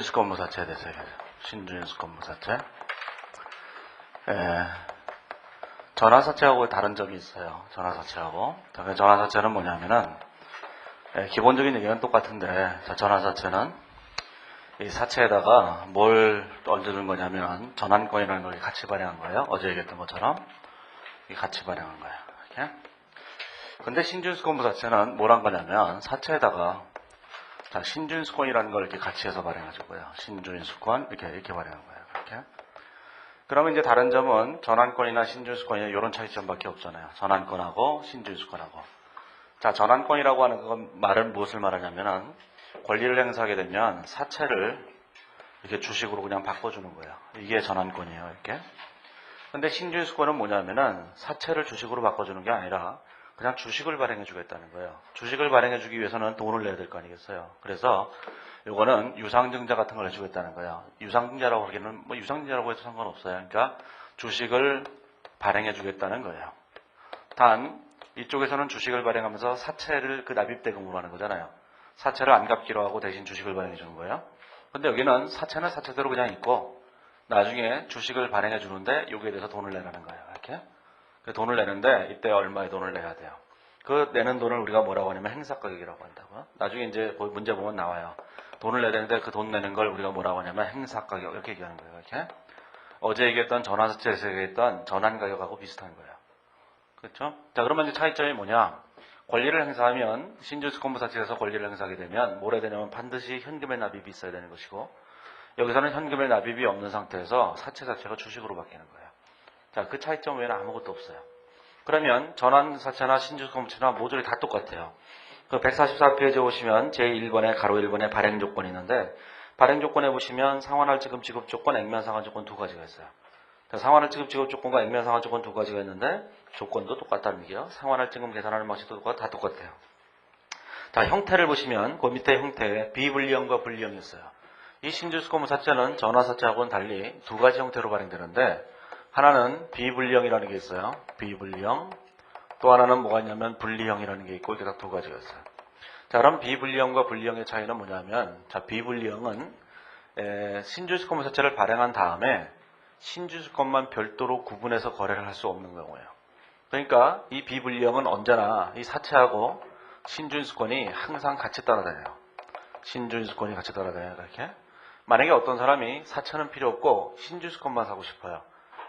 신주인수권무사체에 대해서 얘기하죠. 신주인수권무사체. 전환사체하고 다른 점이 있어요. 전환사체하고. 전환사체는 뭐냐면은, 기본적인 얘기는 똑같은데, 전환사체는 이 사체에다가 뭘 얹어준 거냐면, 전환권이라는 걸 같이 발행한 거예요. 어제 얘기했던 것처럼. 이 같이 발행한 거예요. 이렇게. 근데 신주인수권무사체는 뭘 한 거냐면, 사체에다가 신주인수권이라는 걸 이렇게 같이 해서 발행해주고요. 신주인수권 이렇게 발행한 거예요. 이렇게. 그러면 이제 다른 점은 전환권이나 신주인수권이나 이런 차이점밖에 없잖아요. 전환권하고 신주인수권하고. 자, 전환권이라고 하는 건 말은 무엇을 말하냐면은 권리를 행사하게 되면 사체를 이렇게 주식으로 그냥 바꿔주는 거예요. 이게 전환권이에요. 이렇게. 근데 신주인수권은 뭐냐면은 사체를 주식으로 바꿔주는 게 아니라 그냥 주식을 발행해 주겠다는 거예요. 주식을 발행해 주기 위해서는 돈을 내야 될 거 아니겠어요. 그래서 요거는 유상증자 같은 걸 해주겠다는 거예요. 유상증자라고 하기에는 뭐 유상증자라고 해도 상관없어요. 그러니까 주식을 발행해 주겠다는 거예요. 단 이쪽에서는 주식을 발행하면서 사체를 그 납입대금으로 하는 거잖아요. 사체를 안 갚기로 하고 대신 주식을 발행해 주는 거예요. 근데 여기는 사체는 사체대로 그냥 있고 나중에 주식을 발행해 주는데 여기에 대해서 돈을 내라는 거예요. 이렇게. 돈을 내는데 이때 얼마의 돈을 내야 돼요. 그 내는 돈을 우리가 뭐라고 하냐면 행사가격이라고 한다고요. 나중에 이제 문제 보면 나와요. 돈을 내야 되는데 그 돈 내는 걸 우리가 뭐라고 하냐면 행사가격 이렇게 얘기하는 거예요. 이렇게. 어제 얘기했던 전환사체에서 얘기했던 전환가격하고 비슷한 거예요. 그렇죠? 자, 그러면 이제 차이점이 뭐냐? 권리를 행사하면 신주인수권무사체에서 권리를 행사하게 되면 뭘 해야 되냐면 반드시 현금의 납입이 있어야 되는 것이고 여기서는 현금의 납입이 없는 상태에서 사체 자체가 주식으로 바뀌는 거예요. 자, 그 차이점 외에는 아무것도 없어요. 그러면 전환사체나 신주인수권무사체나 모듈이 다 똑같아요. 그 144페이지에 보시면 제1번에 가로 1번에 발행조건이 있는데 발행조건에 보시면 상환할지급 지급조건, 액면상환조건 두 가지가 있어요. 상환할지급 지급조건과 액면상환조건 두 가지가 있는데 조건도 똑같다는 얘기예요. 상환할지급 계산하는 방식도 다 똑같아요. 자, 형태를 보시면 그 밑에 형태에 비불리형과 불리형이 있어요. 이 신주인수권무사체는 전환사체하고는 달리 두 가지 형태로 발행되는데 하나는 비불리형이라는 게 있어요. 비불리형. 또 하나는 뭐가 있냐면 분리형이라는 게 있고 이게 다 두 가지가 있어요. 자, 그럼 비분리형과 분리형의 차이는 뭐냐면 자, 비분리형은 신주인수권무사체를 발행한 다음에 신주인수권만 별도로 구분해서 거래를 할 수 없는 경우예요. 그러니까 이 비분리형은 언제나 이 사체하고 신주인수권이 항상 같이 따라다녀요. 신주인수권이 같이 따라다녀요. 이렇게. 만약에 어떤 사람이 사체는 필요 없고 신주인수권만 사고 싶어요.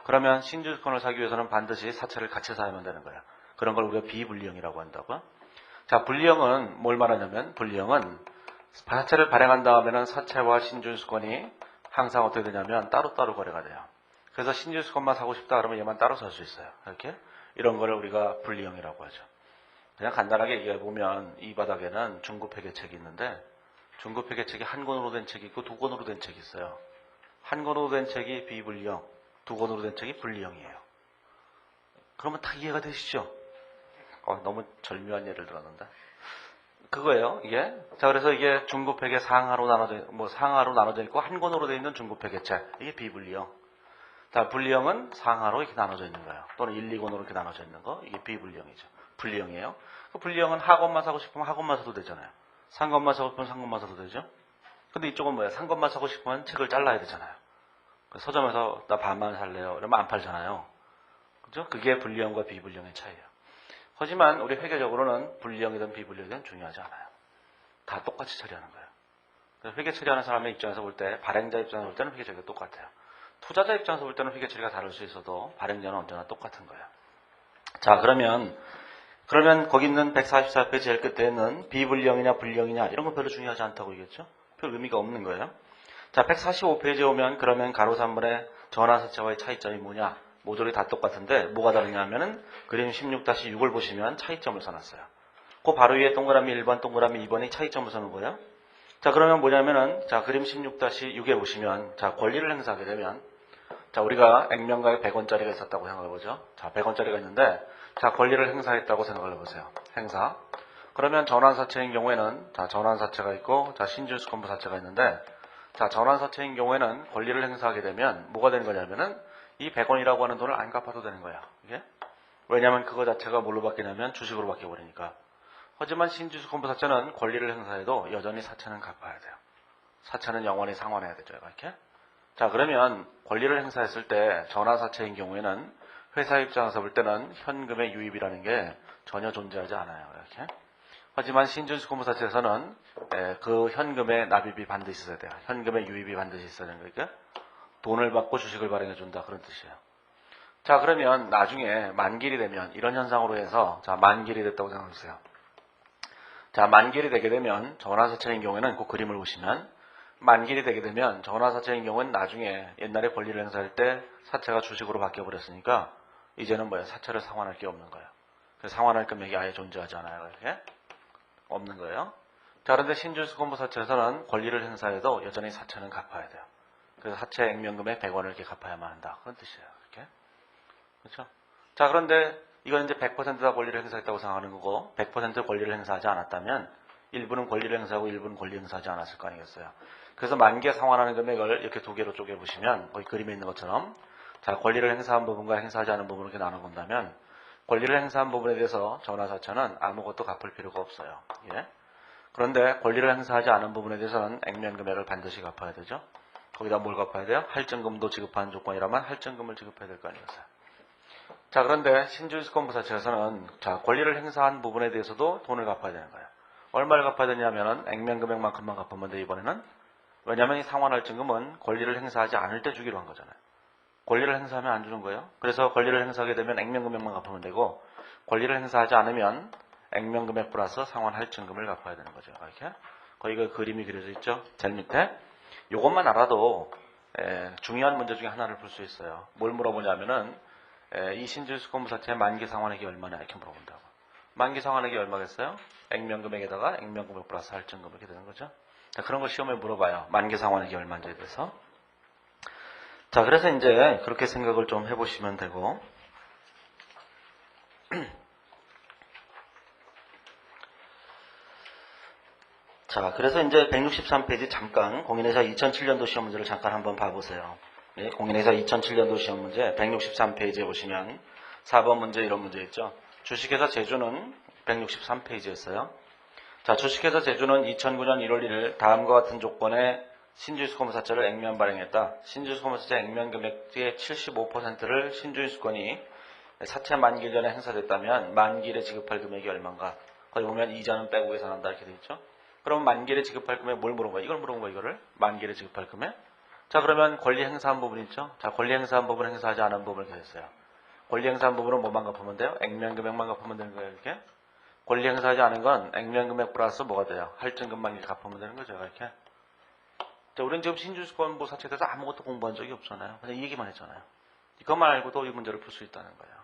그러면 신주인수권을 사기 위해서는 반드시 사체를 같이 사야만 되는 거예요. 그런 걸 우리가 비분리형이라고 한다고요. 자, 분리형은 뭘 말하냐면 분리형은 사체를 발행한 다음에는 사체와 신주인수권이 항상 어떻게 되냐면 따로따로 거래가 돼요. 그래서 신주인수권만 사고 싶다 그러면 얘만 따로 살 수 있어요. 이렇게 이런 거를 우리가 분리형이라고 하죠. 그냥 간단하게 얘기해 보면 이 바닥에는 중급회계책이 있는데 중급회계책이 한 권으로 된 책이 있고 두 권으로 된 책이 있어요. 한 권으로 된 책이 비분리형, 두 권으로 된 책이 분리형이에요. 그러면 다 이해가 되시죠? 너무 절묘한 예를 들었는데. 그거예요, 이게. 자, 그래서 이게 중급회계 상하로 나눠져 있고, 한 권으로 되어 있는 중급회계책. 이게 비분리형. 자, 분리형은 상하로 이렇게 나눠져 있는 거예요. 또는 1, 2권으로 이렇게 나눠져 있는 거. 이게 비분리형이죠. 분리형이에요. 그 분리형은 하권만 사고 싶으면 하권만 사도 되잖아요. 상권만 사고 싶으면 상권만 사도 되죠. 근데 이쪽은 뭐예요? 상권만 사고 싶으면 책을 잘라야 되잖아요. 서점에서 나 반만 살래요. 이러면 안 팔잖아요. 그죠? 그게 분리형과 비분리형의 차이예요. 하지만 우리 회계적으로는 분리형이든 비분리형이든 중요하지 않아요. 다 똑같이 처리하는 거예요. 회계 처리하는 사람의 입장에서 볼 때 발행자 입장에서 볼 때는 회계 처리가 똑같아요. 투자자 입장에서 볼 때는 회계 처리가 다를 수 있어도 발행자는 언제나 똑같은 거예요. 자, 그러면 거기 있는 144페이지 제일 끝에는 비분리형이냐 분리형이냐 이런 건 별로 중요하지 않다고 얘기했죠. 별 의미가 없는 거예요. 자, 145페이지에 오면 그러면 가로 3번의 전환사체와의 차이점이 뭐냐? 모듈이 다 똑같은데 뭐가 다르냐면은 그림 16-6을 보시면 차이점을 써놨어요. 그 바로 위에 동그라미 1번, 동그라미 2번이 차이점을 써놓은 거예요. 자, 그러면 뭐냐면은 자, 그림 16-6에 보시면 자, 권리를 행사하게 되면 자, 우리가 액면가에 100원짜리가 있었다고 생각해 보죠. 자, 100원짜리가 있는데 자, 권리를 행사했다고 생각을 해보세요. 행사. 그러면 전환사체인 경우에는 자, 전환사체가 있고 자, 신주인수권무사체가 있는데 자, 전환사체인 경우에는 권리를 행사하게 되면 뭐가 되는 거냐면은 이 100원이라고 하는 돈을 안 갚아도 되는 거야. 이게? 왜냐하면 그거 자체가 뭘로 바뀌냐면 주식으로 바뀌어버리니까. 하지만 신주인수권무사체는 권리를 행사해도 여전히 사체는 갚아야 돼요. 사채는 영원히 상환해야 되죠. 이렇게. 자, 그러면 권리를 행사했을 때 전환사채인 경우에는 회사 입장에서 볼 때는 현금의 유입이라는 게 전혀 존재하지 않아요. 이렇게. 하지만 신준수권부사채에서는 그 현금의 납입이 반드시 있어야 돼요. 현금의 유입이 반드시 있어야 되는 거니까 돈을 받고 주식을 발행해 준다 그런 뜻이에요. 자, 그러면 나중에 만기일이 되면 이런 현상으로 해서 자, 만기일이 됐다고 생각해 주세요. 자, 만기일이 되게 되면 전환사채인 경우에는 그 그림을 보시면 만기일이 되게 되면 전환사채인 경우는 나중에 옛날에 권리를 행사할 때 사채가 주식으로 바뀌어 버렸으니까 이제는 뭐야? 사채를 상환할 게 없는 거예요. 그래서 상환할 금액이 아예 존재하지 않아요. 이렇게 없는 거예요. 자, 그런데 신준수권부사채에서는 권리를 행사해도 여전히 사채는 갚아야 돼요. 그래서 사채 액면금액 100원을 이렇게 갚아야만 한다. 그런 뜻이에요. 이렇게. 그렇죠? 자, 그런데 이건 이제 100%다 권리를 행사했다고 생각하는 거고 100% 권리를 행사하지 않았다면 일부는 권리를 행사하고 일부는 권리 행사하지 않았을 거 아니겠어요. 그래서 만기에 상환하는 금액을 이렇게 두 개로 쪼개보시면 거기 그림에 있는 것처럼 자, 권리를 행사한 부분과 행사하지 않은 부분을 이렇게 나눠본다면 권리를 행사한 부분에 대해서 전환사채는 아무것도 갚을 필요가 없어요. 예? 그런데 권리를 행사하지 않은 부분에 대해서는 액면금액을 반드시 갚아야 되죠. 거기다 뭘 갚아야 돼요? 할증금도 지급하는 조건이라면 할증금을 지급해야 될 거 아니겠어요. 자, 그런데 신준수권부사채에서는 자, 권리를 행사한 부분에 대해서도 돈을 갚아야 되는 거예요. 얼마를 갚아야 되냐면은 액면금액만큼만 갚으면 돼, 이번에는. 왜냐하면 이 상환할증금은 권리를 행사하지 않을 때 주기로 한 거잖아요. 권리를 행사하면 안 주는 거예요. 그래서 권리를 행사하게 되면 액면금액만 갚으면 되고 권리를 행사하지 않으면 액면금액 플러스 상환할증금을 갚아야 되는 거죠. 이렇게. 거기가 그림이 그려져 있죠. 제일 밑에. 이것만 알아도 중요한 문제 중에 하나를 풀 수 있어요. 뭘 물어보냐면은 이 신준수권부사채의 만기 상환액이 얼마냐 이렇게 물어본다고. 만기 상환액이 얼마겠어요? 액면금액에다가 액면금액 플러스 할증금 이렇게 되는 거죠. 자, 그런 거 시험에 물어봐요. 만기 상환액이 얼마인지에 대해서. 자, 그래서 이제 그렇게 생각을 좀 해보시면 되고 자, 그래서 이제 163페이지 잠깐 공인회사 2007년도 시험 문제를 잠깐 한번 봐보세요. 네, 공인회사 2007년도 시험 문제 163페이지에 보시면 4번 문제 이런 문제 있죠. 주식회사 제주는 163페이지였어요. 자, 주식회사 제주는 2009년 1월 1일 다음과 같은 조건에 신준수권부사채를 액면 발행했다. 신준수권부사채 액면 금액의 75%를 신준수권이 사채 만기 전에 행사됐다면 만기일에 지급할 금액이 얼마인가? 거기 보면 이자는 빼고 계산한다 이렇게 돼 있죠. 그럼 만기일에 지급할 금액 뭘 물어본 거야? 이걸 물어본 거야, 이거를. 만기일에 지급할 금액. 자, 그러면 권리 행사한 부분 있죠? 자, 권리 행사한 부분 행사하지 않은 부분을 계산했어요. 권리 행사한 부분은 뭐만 갚으면 돼요? 액면 금액만 갚으면 되는 거예요, 이렇게. 권리 행사하지 않은 건 액면 금액 플러스 뭐가 돼요? 할증금만 이렇게 갚으면 되는 거죠, 이렇게. 자, 우리는 지금 신준수권부 사채에 대해서 아무것도 공부한 적이 없잖아요. 그냥 이 얘기만 했잖아요. 이것만 알고도 이 문제를 풀 수 있다는 거예요.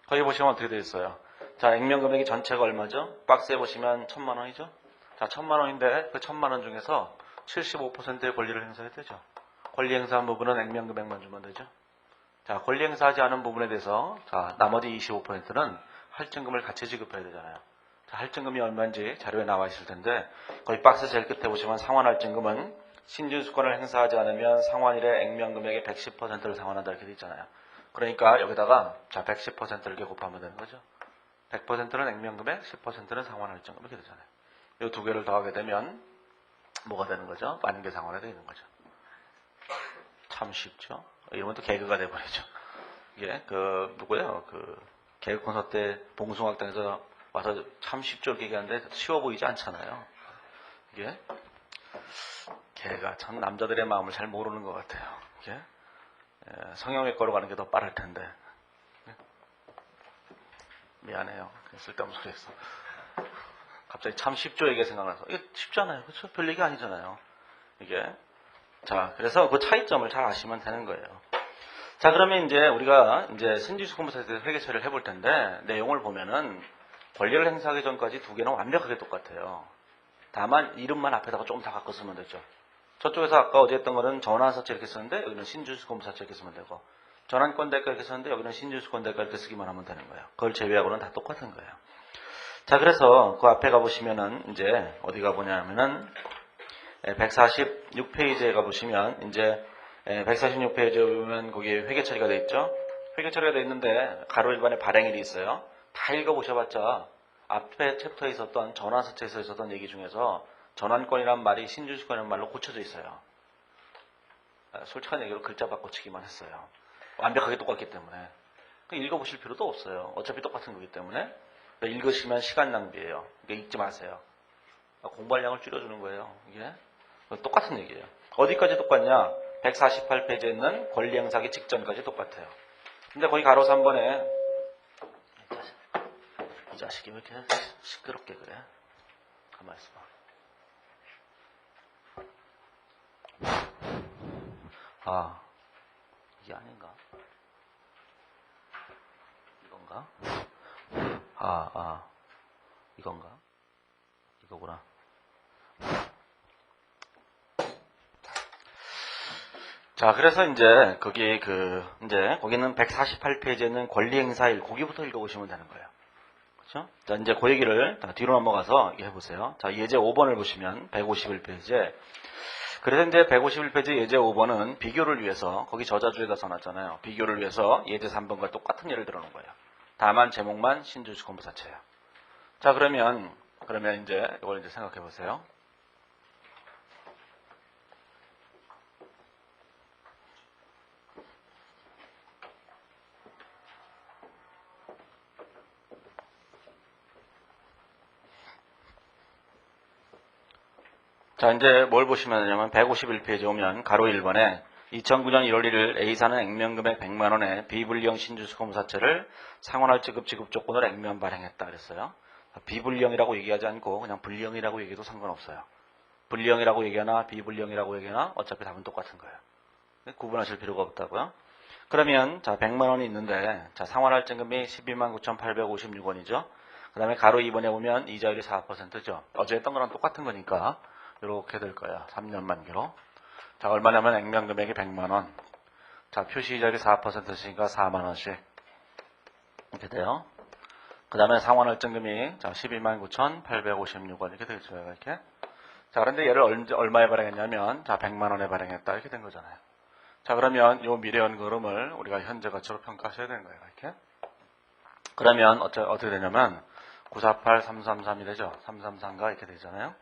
거기 보시면 어떻게 되어 있어요? 자, 액면 금액이 전체가 얼마죠? 박스에 보시면 1,000만 원이죠? 자, 1,000만 원인데 그 1,000만 원 중에서 75%의 권리를 행사해야 되죠. 권리 행사한 부분은 액면 금액만 주면 되죠. 자, 권리 행사하지 않은 부분에 대해서 자, 나머지 25%는 할증금을 같이 지급해야 되잖아요. 자, 할증금이 얼마인지 자료에 나와 있을 텐데 거기 박스 제일 끝에 보시면 상환할증금은 신준수권을 행사하지 않으면 상환일의 액면 금액의 110%를 상환한다 이렇게 돼 있잖아요. 그러니까 여기다가 자 110%를 이렇게 곱하면 되는 거죠. 100%는 액면 금액, 10%는 상환할증금 이렇게 되잖아요. 이 두 개를 더하게 되면 뭐가 되는 거죠? 만기 상환이 되는 거죠. 참 쉽죠? 이러면 또 개그가 돼버리죠. 이게 누구예요? 개그 콘서트 때 봉숭아학당에서 와서 참 쉽죠 이렇게 얘기하는데 쉬워 보이지 않잖아요. 이게 걔가 참 남자들의 마음을 잘 모르는 것 같아요. 이게 성형외과로 가는 게 더 빠를 텐데. 미안해요. 쓸데없는 소리 했어. 갑자기 참 쉽죠 얘기가 생각나서. 이게 쉽잖아요. 그렇죠? 별 얘기 아니잖아요. 이게. 자, 그래서 그 차이점을 잘 아시면 되는 거예요. 자, 그러면 이제 우리가 이제 신준수권부사채에 대해서 회계 처리를 해볼 텐데 내용을 보면은 권리를 행사하기 전까지 두 개는 완벽하게 똑같아요. 다만 이름만 앞에다가 조금 더 바꿔 쓰면 되죠. 저쪽에서 아까 어제 했던 거는 전환사채 이렇게 썼는데 여기는 신준수권부사채 이렇게 쓰면 되고 전환권 대가 이렇게 썼는데 여기는 신준수권 대가 이렇게 쓰기만 하면 되는 거예요. 그걸 제외하고는 다 똑같은 거예요. 자, 그래서 그 앞에 가보시면은 이제 어디 가보냐면은 146페이지에 가보시면 이제 146페이지에 보면 거기에 회계 처리가 돼 있죠. 회계 처리가 돼 있는데 가로 일반에 발행일이 있어요. 다 읽어보셔봤자 앞에 챕터에 있었던 전환사채에서 있었던 얘기 중에서 전환권이란 말이 신주주권이라는 말로 고쳐져 있어요. 솔직한 얘기로 글자 바꿔치기만 했어요. 완벽하게 똑같기 때문에. 읽어보실 필요도 없어요. 어차피 똑같은 거기 때문에. 읽으시면 시간 낭비예요. 그러니까 읽지 마세요. 공부할 양을 줄여주는 거예요. 이게 똑같은 얘기예요. 어디까지 똑같냐? 148페이지에 있는 권리행사하기 직전까지 똑같아요. 근데 거기 가로 3번에 이 자식이 왜 이렇게 시끄럽게 그래? 가만히 있어봐. 아, 이게 아닌가? 이건가? 이건가? 이거구나. 자, 그래서 이제 거기는 148페이지에는 권리행사일 거기부터 읽어보시면 되는 거예요. 그렇죠? 자, 이제 그 얘기를 뒤로 넘어가서 해보세요. 자, 예제 5번을 보시면 151페이지에 그래서 이제 151페이지 예제 5번은 비교를 위해서 거기 저자주에다 써놨잖아요. 비교를 위해서 예제 3번과 똑같은 예를 들어놓은 거예요. 다만 제목만 신주주권부사체예요. 자, 그러면 이제 이걸 이제 생각해 보세요. 자, 이제 뭘 보시면 되냐면 151페이지 오면 가로 1번에 2009년 1월 1일 A사는 액면금액 100만원의 비불리형 신주주권부사체를 상환할지급 지급 조건으로 액면 발행했다 그랬어요. 비불리형이라고 얘기하지 않고 그냥 불리형이라고 얘기해도 상관없어요. 불리형이라고 얘기하나 비불리형이라고 얘기하나 어차피 답은 똑같은 거예요. 구분하실 필요가 없다고요. 그러면 자 100만원이 있는데 자 상환할증금이 129,856원이죠. 그 다음에 가로 2번에 보면 이자율이 4%죠. 어제 했던 거랑 똑같은 거니까 이렇게 될 거야. 3년 만기로. 자, 얼마냐면 액면 금액이 100만원. 자, 표시 이자율이 4%씩이니까 4만원씩. 이렇게 돼요. 그 다음에 상환할증금이 자, 129,856원. 이렇게 되겠죠. 이렇게. 자, 그런데 얘를 얼마에 발행했냐면 자, 100만원에 발행했다. 이렇게 된 거잖아요. 자, 그러면 요 미래연금을 우리가 현재 가치로 평가하셔야 되는 거예요. 이렇게. 그러면 어떻게 되냐면 948, 333이 되죠. 333가 이렇게 되잖아요.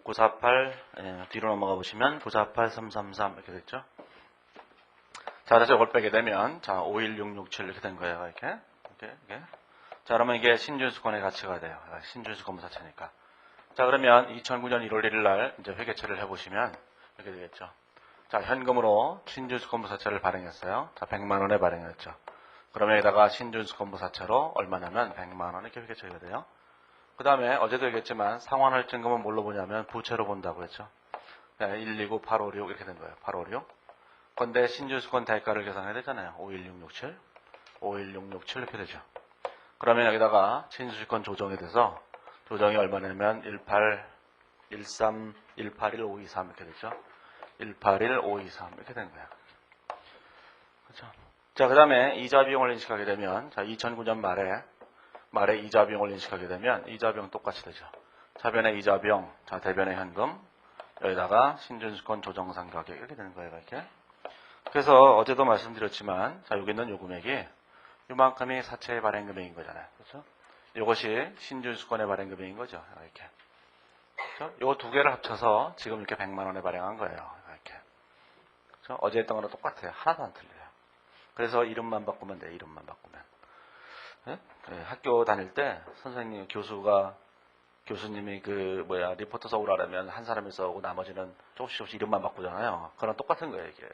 948, 뒤로 넘어가 보시면 948, 333 이렇게 됐죠. 자, 다시 이걸 빼게 되면 자, 51667 이렇게 된 거예요. 이렇게. 자, 그러면 이게 신주주권의 가치가 돼요. 신주주권부사체니까. 자, 그러면 2009년 1월 1일 날 이제 회계처리를 해보시면 이렇게 되겠죠. 자, 현금으로 신주주권부사체를 발행했어요. 자, 100만원에 발행했죠. 그러면 여기다가 신주주권부사체로 얼마냐면 100만원 이렇게 회계처리가 돼요. 그 다음에 어제도 얘기했지만 상환할증금은 뭘로 보냐면 부채로 본다고 했죠. 129, 856 이렇게 된 거예요. 856. 근데 신주주권 대가를 계산해야 되잖아요. 51667. 51667 이렇게 되죠. 그러면 여기다가 신주주권 조정이 돼서 조정이 얼마냐면 1813, 181523 이렇게 되죠. 181523 이렇게 된 거예요. 그렇죠? 자, 그 다음에 이자 비용을 인식하게 되면 자, 2009년 말에 이자 비용을 인식하게 되면 이자 비용 똑같이 되죠. 차변의 이자 비용, 자 대변의 현금, 여기다가 신주주권 조정상 가격 이렇게 되는 거예요. 이렇게. 그래서 어제도 말씀드렸지만 자 여기 있는 요 금액이 요만큼이 사채의 발행 금액인 거잖아요. 그렇죠? 이것이 신주주권의 발행 금액인 거죠. 이렇게. 그렇죠? 요 두 개를 합쳐서 지금 이렇게 100만 원에 발행한 거예요. 이렇게. 그렇죠? 어제 했던 거랑 똑같아요. 하나도 안 틀려요. 그래서 이름만 바꾸면 돼요. 이름만 바꾸면. 네? 네, 학교 다닐 때 선생님 교수님이 리포터 써오라면 한 사람이 써오고 나머지는 조금씩 이름만 바꾸잖아요. 그랑 똑같은 거예요 이게.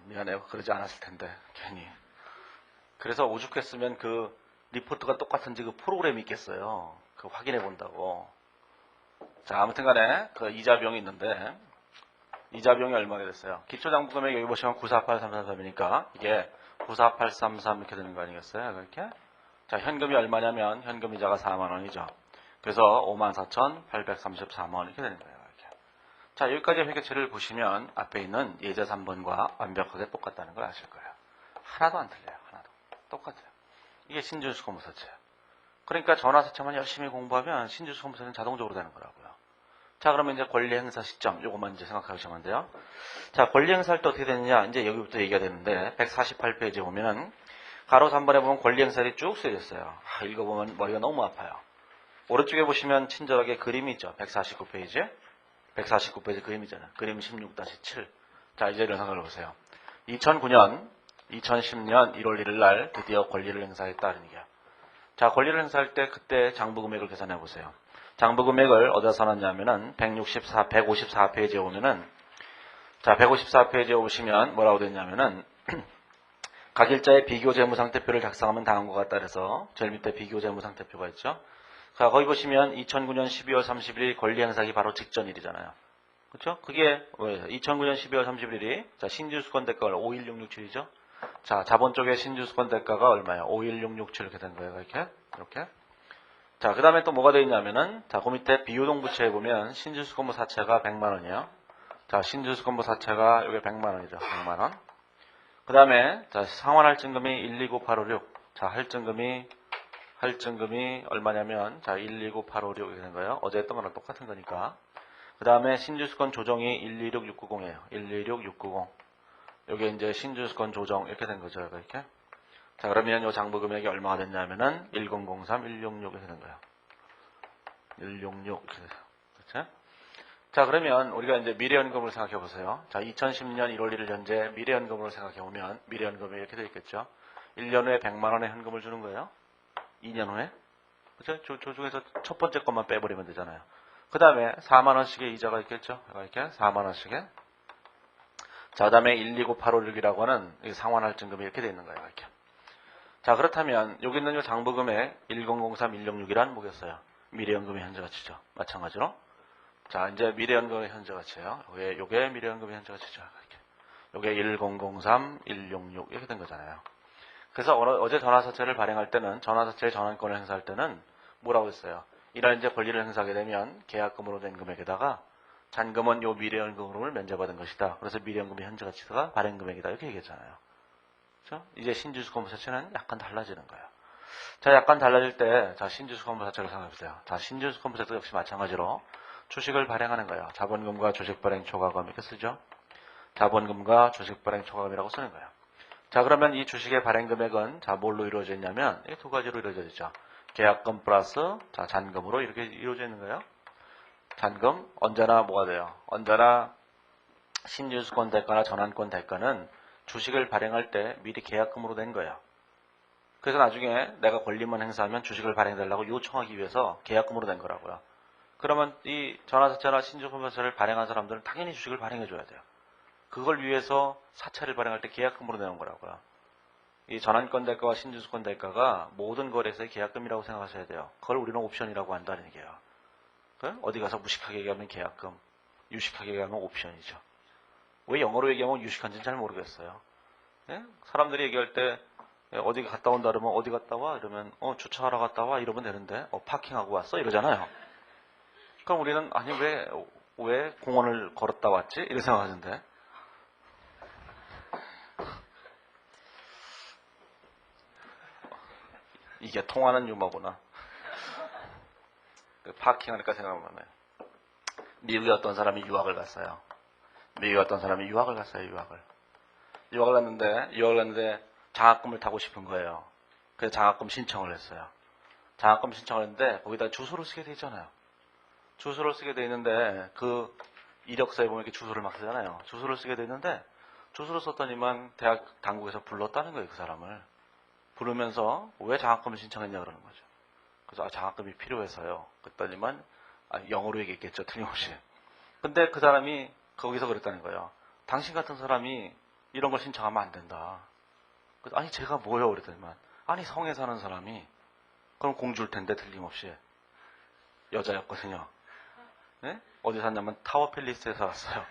미안해요. 그러지 않았을 텐데 괜히. 그래서 오죽했으면 그 리포트가 똑같은지 그 프로그램이 있겠어요. 그 확인해 본다고. 자 아무튼간에 그 이자 비용이 있는데 이자 비용이 얼마나 됐어요? 기초장부금액 여기 보시면 948333이니까 이게 94833 이렇게 되는 거 아니겠어요? 그렇게? 자, 현금이 얼마냐면 현금 이자가 4만 원이죠. 그래서 54,834원 이렇게 되는 거예요. 이렇게. 자, 여기까지 회계처리를 보시면 앞에 있는 예제 3번과 완벽하게 똑같다는 걸 아실 거예요. 하나도 안 틀려요. 하나도. 똑같아요. 이게 신주주권부사체예요. 그러니까 전화사채만 열심히 공부하면 신주주권부사체는 자동적으로 되는 거라고요. 자, 그러면 이제 권리행사 시점, 요것만 이제 생각하시면 돼요. 자, 권리행사할 때 어떻게 되느냐, 이제 여기부터 얘기가 되는데, 148페이지에 보면은, 가로 3번에 보면 권리행사들이 쭉 쓰여졌어요. 읽어보면 머리가 너무 아파요. 오른쪽에 보시면 친절하게 그림이 있죠. 149페이지. 149페이지 그림이잖아요. 그림 16-7. 자, 이제 이런 생각을 보세요. 2009년, 2010년 1월 1일 날 드디어 권리를 행사했다는 얘기야. 자, 권리를 행사할 때 그때 장부 금액을 계산해 보세요. 장부 금액을 어디다 써놨냐면은 154페이지에 오면은 자, 154페이지에 오시면 뭐라고 됐냐면은 각 일자의 비교 재무상태표를 작성하면 다음과 같다 그래서 제일 밑에 비교 재무상태표가 있죠. 자, 거기 보시면 2009년 12월 31일 권리 행사기 바로 직전일이잖아요. 그렇죠? 그게 2009년 12월 31일이 자, 신주수권 대가가 51667이죠. 자, 자본 쪽에 신주수권 대가가 얼마예요? 51667 이렇게 된 거예요. 이렇게. 자, 그 다음에 또 뭐가 되어 있냐면은 자, 그 밑에 비유동 부채에 보면 신주수권부 사채가 100만 원이에요. 자, 신주수권부 사채가 여기 100만 원이죠. 100만 원. 그 다음에 자, 상환할증금이 129856. 자, 할증금이 얼마냐면 자, 129856 이렇게 된 거예요. 어제 했던 거랑 똑같은 거니까. 그 다음에 신주수권 조정이 126690이에요. 126690. 여기 이제 신주수권 조정 이렇게 된 거죠. 이렇게. 자, 그러면 이 장부 금액이 얼마가 됐냐면은 1003 166 이렇게 되는 거예요. 166 이렇게 돼요. 그렇죠? 자, 그러면 우리가 이제 미래연금을 생각해 보세요. 자, 2010년 1월 1일 현재 미래연금으로 생각해 보면 미래연금이 이렇게 되어 있겠죠. 1년 후에 100만 원의 현금을 주는 거예요. 2년 후에. 그렇죠? 저 중에서 첫 번째 것만 빼버리면 되잖아요. 그 다음에 4만 원씩의 이자가 있겠죠. 이렇게 4만 원씩의. 자, 그 다음에 129856이라고 하는 상환할증금이 이렇게 되어 있는 거예요. 이렇게. 자, 그렇다면 여기 있는 이 장부금액 1003 166이란 뭐겠어요? 미래연금의 현재가치죠. 마찬가지로. 자, 이제 미래연금의 현재가치예요. 요게 미래연금의 현재가치죠. 이렇게. 요게 1003 166 이렇게 된 거잖아요. 그래서 어제 전화사채를 발행할 때는 전화사채의 전환권을 행사할 때는 뭐라고 했어요? 이런 이제 권리를 행사하게 되면 계약금으로 된 금액에다가 잔금은 요 미래연금으로 면제받은 것이다. 그래서 미래연금의 현재가치가 발행금액이다. 이렇게 얘기했잖아요. 그렇죠? 이제 신주수권부 사채는 약간 달라지는 거예요. 자, 약간 달라질 때, 자, 신주수권부 사채를 생각해보세요. 자, 신주수권부 사채도 역시 마찬가지로 주식을 발행하는 거예요. 자본금과 주식 발행 초과금 이렇게 쓰죠. 자본금과 주식 발행 초과금이라고 쓰는 거예요. 자, 그러면 이 주식의 발행 금액은 자, 뭘로 이루어져 있냐면 이 두 가지로 이루어져 있죠. 계약금 플러스 자, 잔금으로 이렇게 이루어져 있는 거예요. 잔금 언제나 뭐가 돼요? 언제나 신주수권 대가나 전환권 대가는 주식을 발행할 때 미리 계약금으로 낸 거예요. 그래서 나중에 내가 권리만 행사하면 주식을 발행해달라고 요청하기 위해서 계약금으로 낸 거라고요. 그러면 이 전화사채나 신주수권사채를 발행한 사람들은 당연히 주식을 발행해줘야 돼요. 그걸 위해서 사채를 발행할 때 계약금으로 내는 거라고요. 이 전환권 대가와 신주수권 대가가 모든 거래에서의 계약금이라고 생각하셔야 돼요. 그걸 우리는 옵션이라고 한다는 얘기예요. 어디 가서 무식하게 얘기하면 계약금, 유식하게 얘기하면 옵션이죠. 왜 영어로 얘기하면 유식한지는 잘 모르겠어요. 예? 사람들이 얘기할 때 어디 갔다 온다 그러면 어디 갔다 와? 이러면 주차하러 갔다 와? 이러면 되는데 파킹하고 왔어? 이러잖아요. 그럼 우리는 아니 왜 공원을 걸었다 왔지? 이렇게 생각하는데 이게 통하는 유머구나. 파킹하니까 생각나네. 미국에 어떤 사람이 유학을 갔어요. 유학을 갔는데 장학금을 타고 싶은 거예요. 그래서 장학금 신청을 했어요. 장학금 신청을 했는데 거기다 주소를 쓰게 돼 있잖아요. 주소를 쓰게 돼 있는데 그 이력서에 보면 이렇게 주소를 막 쓰잖아요. 주소를 쓰게 돼 있는데 주소를 썼더니만 대학 당국에서 불렀다는 거예요. 그 사람을. 부르면서 왜 장학금을 신청했냐 그러는 거죠. 그래서 장학금이 필요해서요. 그랬더니만 영어로 얘기했겠죠. 틀림없이. 근데 그 사람이 거기서 그랬다는 거예요. 당신 같은 사람이 이런 걸 신청하면 안 된다. 그래서 아니 제가 뭐요? 그랬더니만 아니 성에 사는 사람이 그럼 공주일 텐데 틀림없이 여자였거든요. 네? 어디 샀냐면 타워팰리스에 살았어요.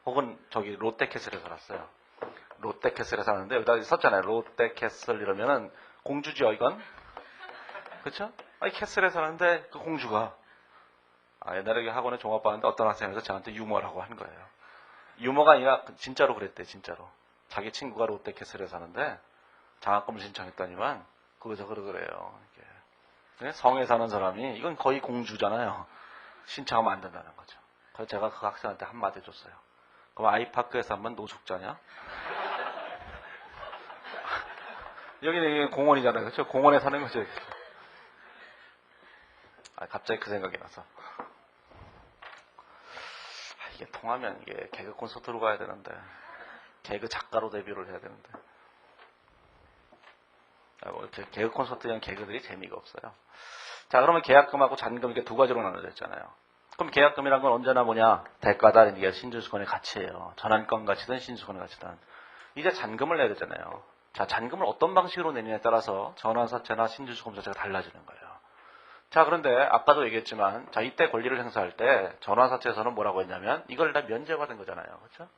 혹은 저기 롯데캐슬에 살았어요. 롯데캐슬에 사는데 여기다 썼잖아요. 롯데캐슬 이러면은 공주죠 이건. 그렇죠? 아니 캐슬에 사는데 그 공주가 옛날에 학원에 종합 봤는데 어떤 학생에서 저한테 유머라고 한 거예요. 유머가 아니라 진짜로 그랬대. 진짜로. 자기 친구가 롯데캐슬에 사는데 장학금을 신청했더니만 거기서 그러더래요. 성에 사는 사람이 이건 거의 공주잖아요. 신청하면 안 된다는 거죠. 그래서 제가 그 학생한테 한마디 해줬어요. 그럼 아이파크에서 한번 노숙자냐? 여기는 공원이잖아요. 그렇죠? 공원에 사는 거죠. 갑자기 그 생각이 나서. 이게 통하면 이게 개그 콘서트로 가야 되는데, 개그 작가로 데뷔를 해야 되는데. 이렇게 개그 콘서트형 개그들이 재미가 없어요. 자, 그러면 계약금하고 잔금 이렇게 두 가지로 나눠져 있잖아요. 그럼 계약금이란 건 언제나 뭐냐? 대가다. 이게 신주수권의 가치예요. 전환권 가치든 신주수권의 가치든. 이제 잔금을 내야 되잖아요. 자, 잔금을 어떤 방식으로 내느냐에 따라서 전환사채나 신주수권 자체가 달라지는 거예요. 자, 그런데 아까도 얘기했지만, 자, 이때 권리를 행사할 때 전환사채에서는 뭐라고 했냐면 이걸 다 면제받은 거잖아요. 그렇죠?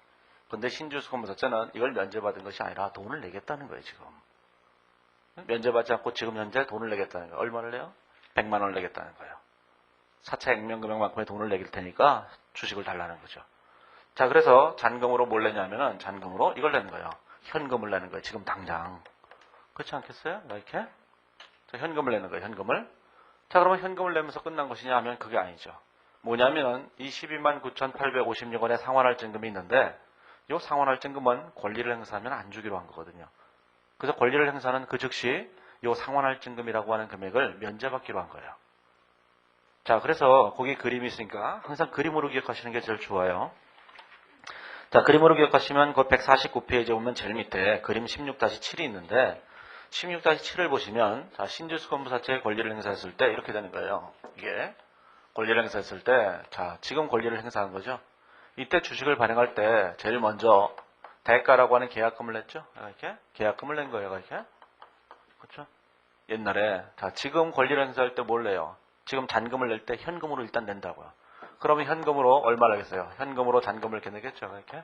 근데 신주수권자체는 이걸 면제받은 것이 아니라 돈을 내겠다는 거예요, 지금. 면제받지 않고 지금 현재 돈을 내겠다는 거예요. 얼마를 내요? 100만 원을 내겠다는 거예요. 사채 액면 금액만큼의 돈을 내길 테니까 주식을 달라는 거죠. 자, 그래서 잔금으로 뭘 내냐면은 잔금으로 이걸 내는 거예요. 현금을 내는 거예요. 지금 당장. 그렇지 않겠어요? 이렇게? 자, 현금을 내는 거예요. 현금을. 자, 그러면 현금을 내면서 끝난 것이냐 하면 그게 아니죠. 뭐냐면은 이 12만 9,856원의 상환할증금이 있는데 이 상환할증금은 권리를 행사하면 안 주기로 한 거거든요. 그래서 권리를 행사하는 그 즉시 이 상환할증금이라고 하는 금액을 면제받기로 한 거예요. 자, 그래서 거기 그림이 있으니까 항상 그림으로 기억하시는 게 제일 좋아요. 자, 그림으로 기억하시면 그 149페이지에 보면 제일 밑에 그림 16-7이 있는데 16-7을 보시면 자, 신주수권부사채의 권리를 행사했을 때 이렇게 되는 거예요. 이게 권리를 행사했을 때 자, 지금 권리를 행사한 거죠. 이때 주식을 발행할 때 제일 먼저 대가라고 하는 계약금을 냈죠. 이렇게 계약금을 낸 거예요. 이렇게. 그렇죠? 옛날에 자, 지금 권리를 행사할 때 뭘 내요? 지금 잔금을 낼 때 현금으로 일단 낸다고요. 그러면 현금으로 얼마를 내겠어요? 현금으로 잔금을 이렇게 내겠죠. 이렇게.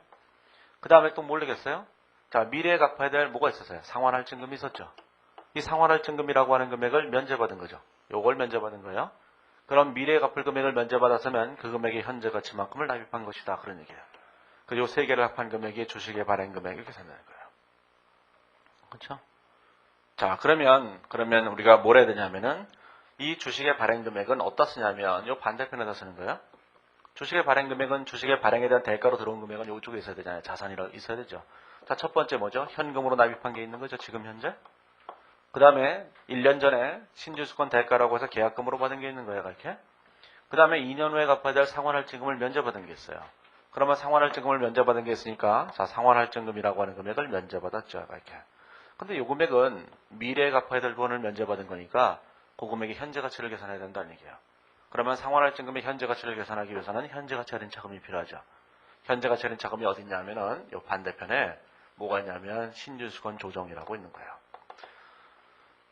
그 다음에 또 뭘 내겠어요? 자, 미래에 갚아야 될 뭐가 있었어요? 상환할증금이 있었죠. 이 상환할증금이라고 하는 금액을 면제받은 거죠. 요걸 면제받은 거예요. 그럼 미래에 갚을 금액을 면제받았으면 그 금액의 현재 가치만큼을 납입한 것이다. 그런 얘기예요. 그리고 세 개를 합한 금액이 주식의 발행 금액 이렇게 생각하는 거예요. 그렇죠? 자, 그러면 우리가 뭘 해야 되냐면은 이 주식의 발행 금액은 어디다 쓰냐면 요 반대편에다 쓰는 거예요. 주식의 발행 금액은 주식의 발행에 대한 대가로 들어온 금액은 이쪽에 있어야 되잖아요. 자산이 있어야 되죠. 자, 첫 번째 뭐죠? 현금으로 납입한 게 있는 거죠. 지금 현재. 그 다음에 1년 전에 신주수권 대가라고 해서 계약금으로 받은 게 있는 거예요. 이렇게. 그 다음에 2년 후에 갚아야 될 상환할증금을 면제받은 게 있어요. 그러면 상환할증금을 면제받은 게 있으니까 자, 상환할증금이라고 하는 금액을 면제받았죠. 이렇게. 근데 이 금액은 미래에 갚아야 될 돈을 면제받은 거니까 그 금액의 현재 가치를 계산해야 된다는 얘기예요. 그러면 상환할증금의 현재 가치를 계산하기 위해서는 현재 가치 할인 차금이 필요하죠. 현재 가치 할인 차금이 어디 있냐면은 이 반대편에 뭐가 있냐면 신주수권 조정이라고 있는 거예요.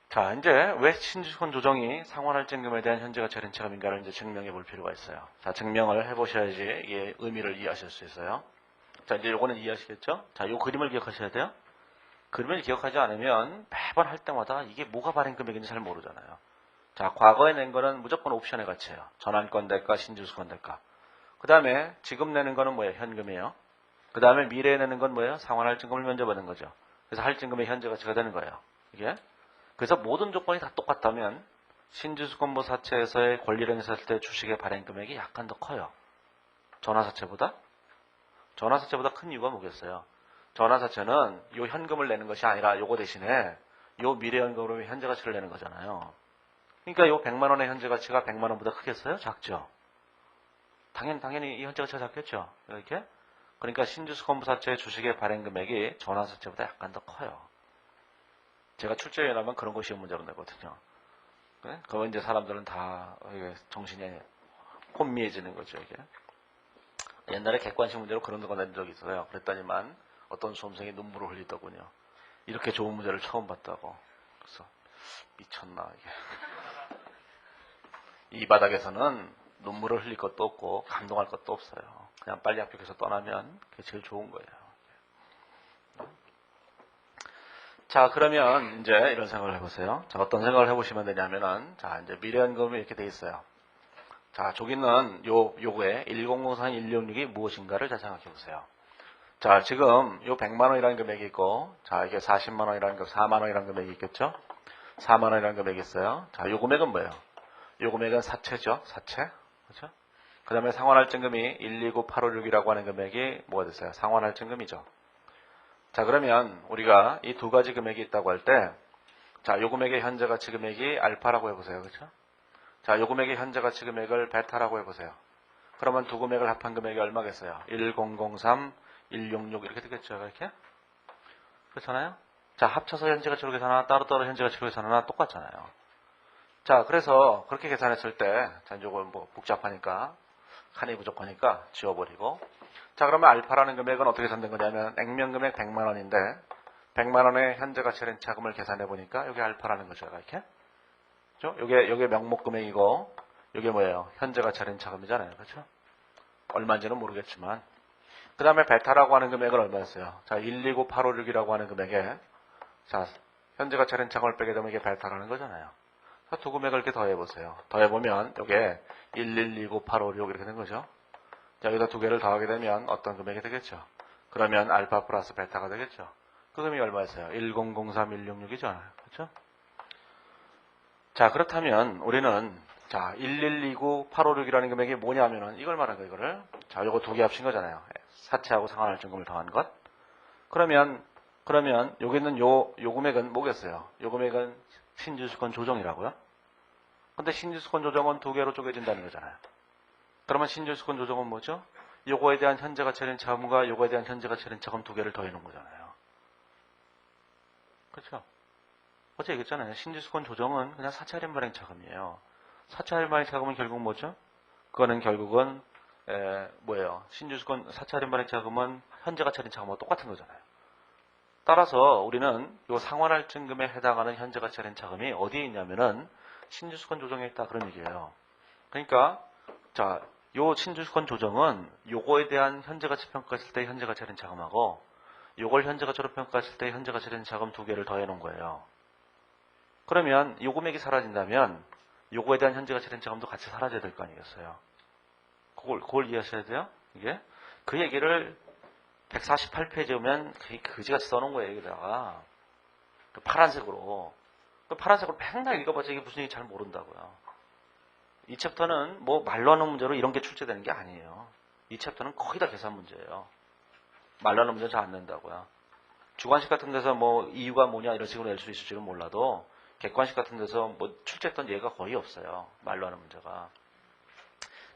자, 이제 왜 신주수권 조정이 상환할증금에 대한 현재 가치 할인 차금인가를 이제 증명해 볼 필요가 있어요. 자, 증명을 해보셔야지 이게 의미를 이해하실 수 있어요. 자, 이제 요거는 이해하시겠죠? 자, 요 그림을 기억하셔야 돼요. 그림을 기억하지 않으면 매번 할 때마다 이게 뭐가 발행 금액인지 잘 모르잖아요. 자, 과거에 낸 거는 무조건 옵션의 가치예요. 전환권 대가, 신주수권 대가. 그 다음에 지금 내는 거는 뭐예요? 현금이에요. 그 다음에 미래에 내는 건 뭐예요? 상환할증금을 면제받는 거죠. 그래서 할증금의 현재 가치가 되는 거예요. 이게. 그래서 모든 조건이 다 똑같다면 신주수권부 사채에서의 권리를 행사할 때 주식의 발행 금액이 약간 더 커요. 전화사채보다? 전화사채보다 큰 이유가 뭐겠어요? 전환사채는 요 현금을 내는 것이 아니라 요거 대신에 요 미래현금으로 현재 가치를 내는 거잖아요. 그러니까 요 100만 원의 현재 가치가 100만 원보다 크겠어요? 작죠? 당연히 이 현재 가치가 작겠죠? 이렇게? 그러니까 신주수권부사채의 주식의 발행 금액이 전환사채보다 약간 더 커요. 제가 출제에 나면 그런 거 시험 문제로 내거든요. 그래? 그러면 이제 사람들은 다 정신이 혼미해지는 거죠, 이게. 옛날에 객관식 문제로 그런 거 낸 적이 있어요. 그랬더니만 어떤 수험생이 눈물을 흘리더군요. 이렇게 좋은 문제를 처음 봤다고. 그래서 미쳤나 이게. 이 바닥에서는 눈물을 흘릴 것도 없고 감동할 것도 없어요. 그냥 빨리 합격해서 떠나면 그게 제일 좋은 거예요. 자, 그러면 이제 이런 생각을 해보세요. 자, 어떤 생각을 해보시면 되냐면은 자, 이제 미래연금이 이렇게 돼 있어요. 자, 저기는 요거에 1004-166이 무엇인가를 잘 생각해 보세요. 자, 지금 요 100만 원이라는 금액이 있고, 자, 이게 40만 원이라는 거, 4만 원이라는 금액이 있겠죠? 4만 원이라는 금액이 있어요. 자, 요 금액은 뭐예요? 요 금액은 사채죠? 사채. 그렇죠? 그 다음에 상환할증금이 129856이라고 하는 금액이 뭐가 됐어요? 상환할증금이죠. 자, 그러면 우리가 이 두 가지 금액이 있다고 할 때, 자, 요 금액의 현재 가치 금액이 알파라고 해보세요. 그렇죠? 자, 요 금액의 현재 가치 금액을 베타라고 해보세요. 그러면 두 금액을 합한 금액이 얼마겠어요? 1003, 166 이렇게 되겠죠. 이렇게? 그렇잖아요? 자, 합쳐서 현재 가치로 계산하나 따로따로 현재 가치로 계산하나 똑같잖아요. 자, 그래서 그렇게 계산했을 때, 자, 이건 뭐 복잡하니까, 칸이 부족하니까 지워버리고. 자, 그러면 알파라는 금액은 어떻게 계산된 거냐면, 액면 금액 100만 원인데, 100만 원의 현재 가치 렌차금을 계산해 보니까, 여기 알파라는 거죠. 이렇게. 그죠? 요게 명목 금액이고, 요게 뭐예요? 현재 가치 렌차금이잖아요. 그렇죠? 얼마인지는 모르겠지만. 그 다음에 베타라고 하는 금액은 얼마였어요? 자, 129856이라고 하는 금액에, 자, 현재 가치 렌차금을 빼게 되면 이게 베타라는 거잖아요. 두 금액을 이렇게 더해보세요. 더해보면, 요게 1129856 이렇게 된 거죠. 자, 여기다 두 개를 더하게 되면 어떤 금액이 되겠죠? 그러면 알파 플러스 베타가 되겠죠? 그 금액이 얼마였어요? 1003166이죠? 그렇죠? 자, 그렇다면 우리는 자, 1129856이라는 금액이 뭐냐면은 이걸 말하는 거예요, 이거를. 자, 요거 두 개 합친 거잖아요. 사채하고 상환할증금을 더한 것. 그러면 여기 있는 요 금액은 뭐겠어요? 요 금액은 신주수권 조정이라고요? 근데 신주수권 조정은 두 개로 쪼개진다는 거잖아요. 그러면 신주수권 조정은 뭐죠? 요거에 대한 현재 가치 렌차금과 요거에 대한 현재 가치 렌차금 두 개를 더해 놓은 거잖아요. 그렇죠? 어제 얘기했잖아요. 신주수권 조정은 그냥 사채 할인 발행 차금이에요. 사채 할인 발행 차금은 결국 뭐죠? 그거는 결국은 뭐예요? 신주수권 사채 할인 발행 차금은 현재 가치 할인 차금하고 똑같은 거잖아요. 따라서 우리는 요 상환할증금에 해당하는 현재 가치 할인 차금이 어디에 있냐면은 신주수권 조정에 있다 그런 얘기예요. 그러니까 자, 요 신주수권 조정은 요거에 대한 현재 가치 평가했을 때 현재 가치 할인 차금하고 요걸 현재 가치로 평가했을 때 현재 가치 할인 차금 두 개를 더해 놓은 거예요. 그러면 요 금액이 사라진다면 요거에 대한 현재 가치 할인 차금도 같이 사라져야 될 거 아니겠어요. 그걸 이해하셔야 돼요. 이게 그 얘기를 148페이지에 오면 그지같이 써놓은 거예요. 여기다가 그 파란색으로 맨날 읽어봤자 이게 무슨 얘기인지 잘 모른다고요. 이 챕터는 뭐 말로 하는 문제로 이런 게 출제되는 게 아니에요. 이 챕터는 거의 다 계산 문제예요. 말로 하는 문제는 잘 안 낸다고요. 주관식 같은 데서 뭐 이유가 뭐냐 이런 식으로 낼 수 있을지는 몰라도 객관식 같은 데서 뭐 출제했던 예가 거의 없어요. 말로 하는 문제가.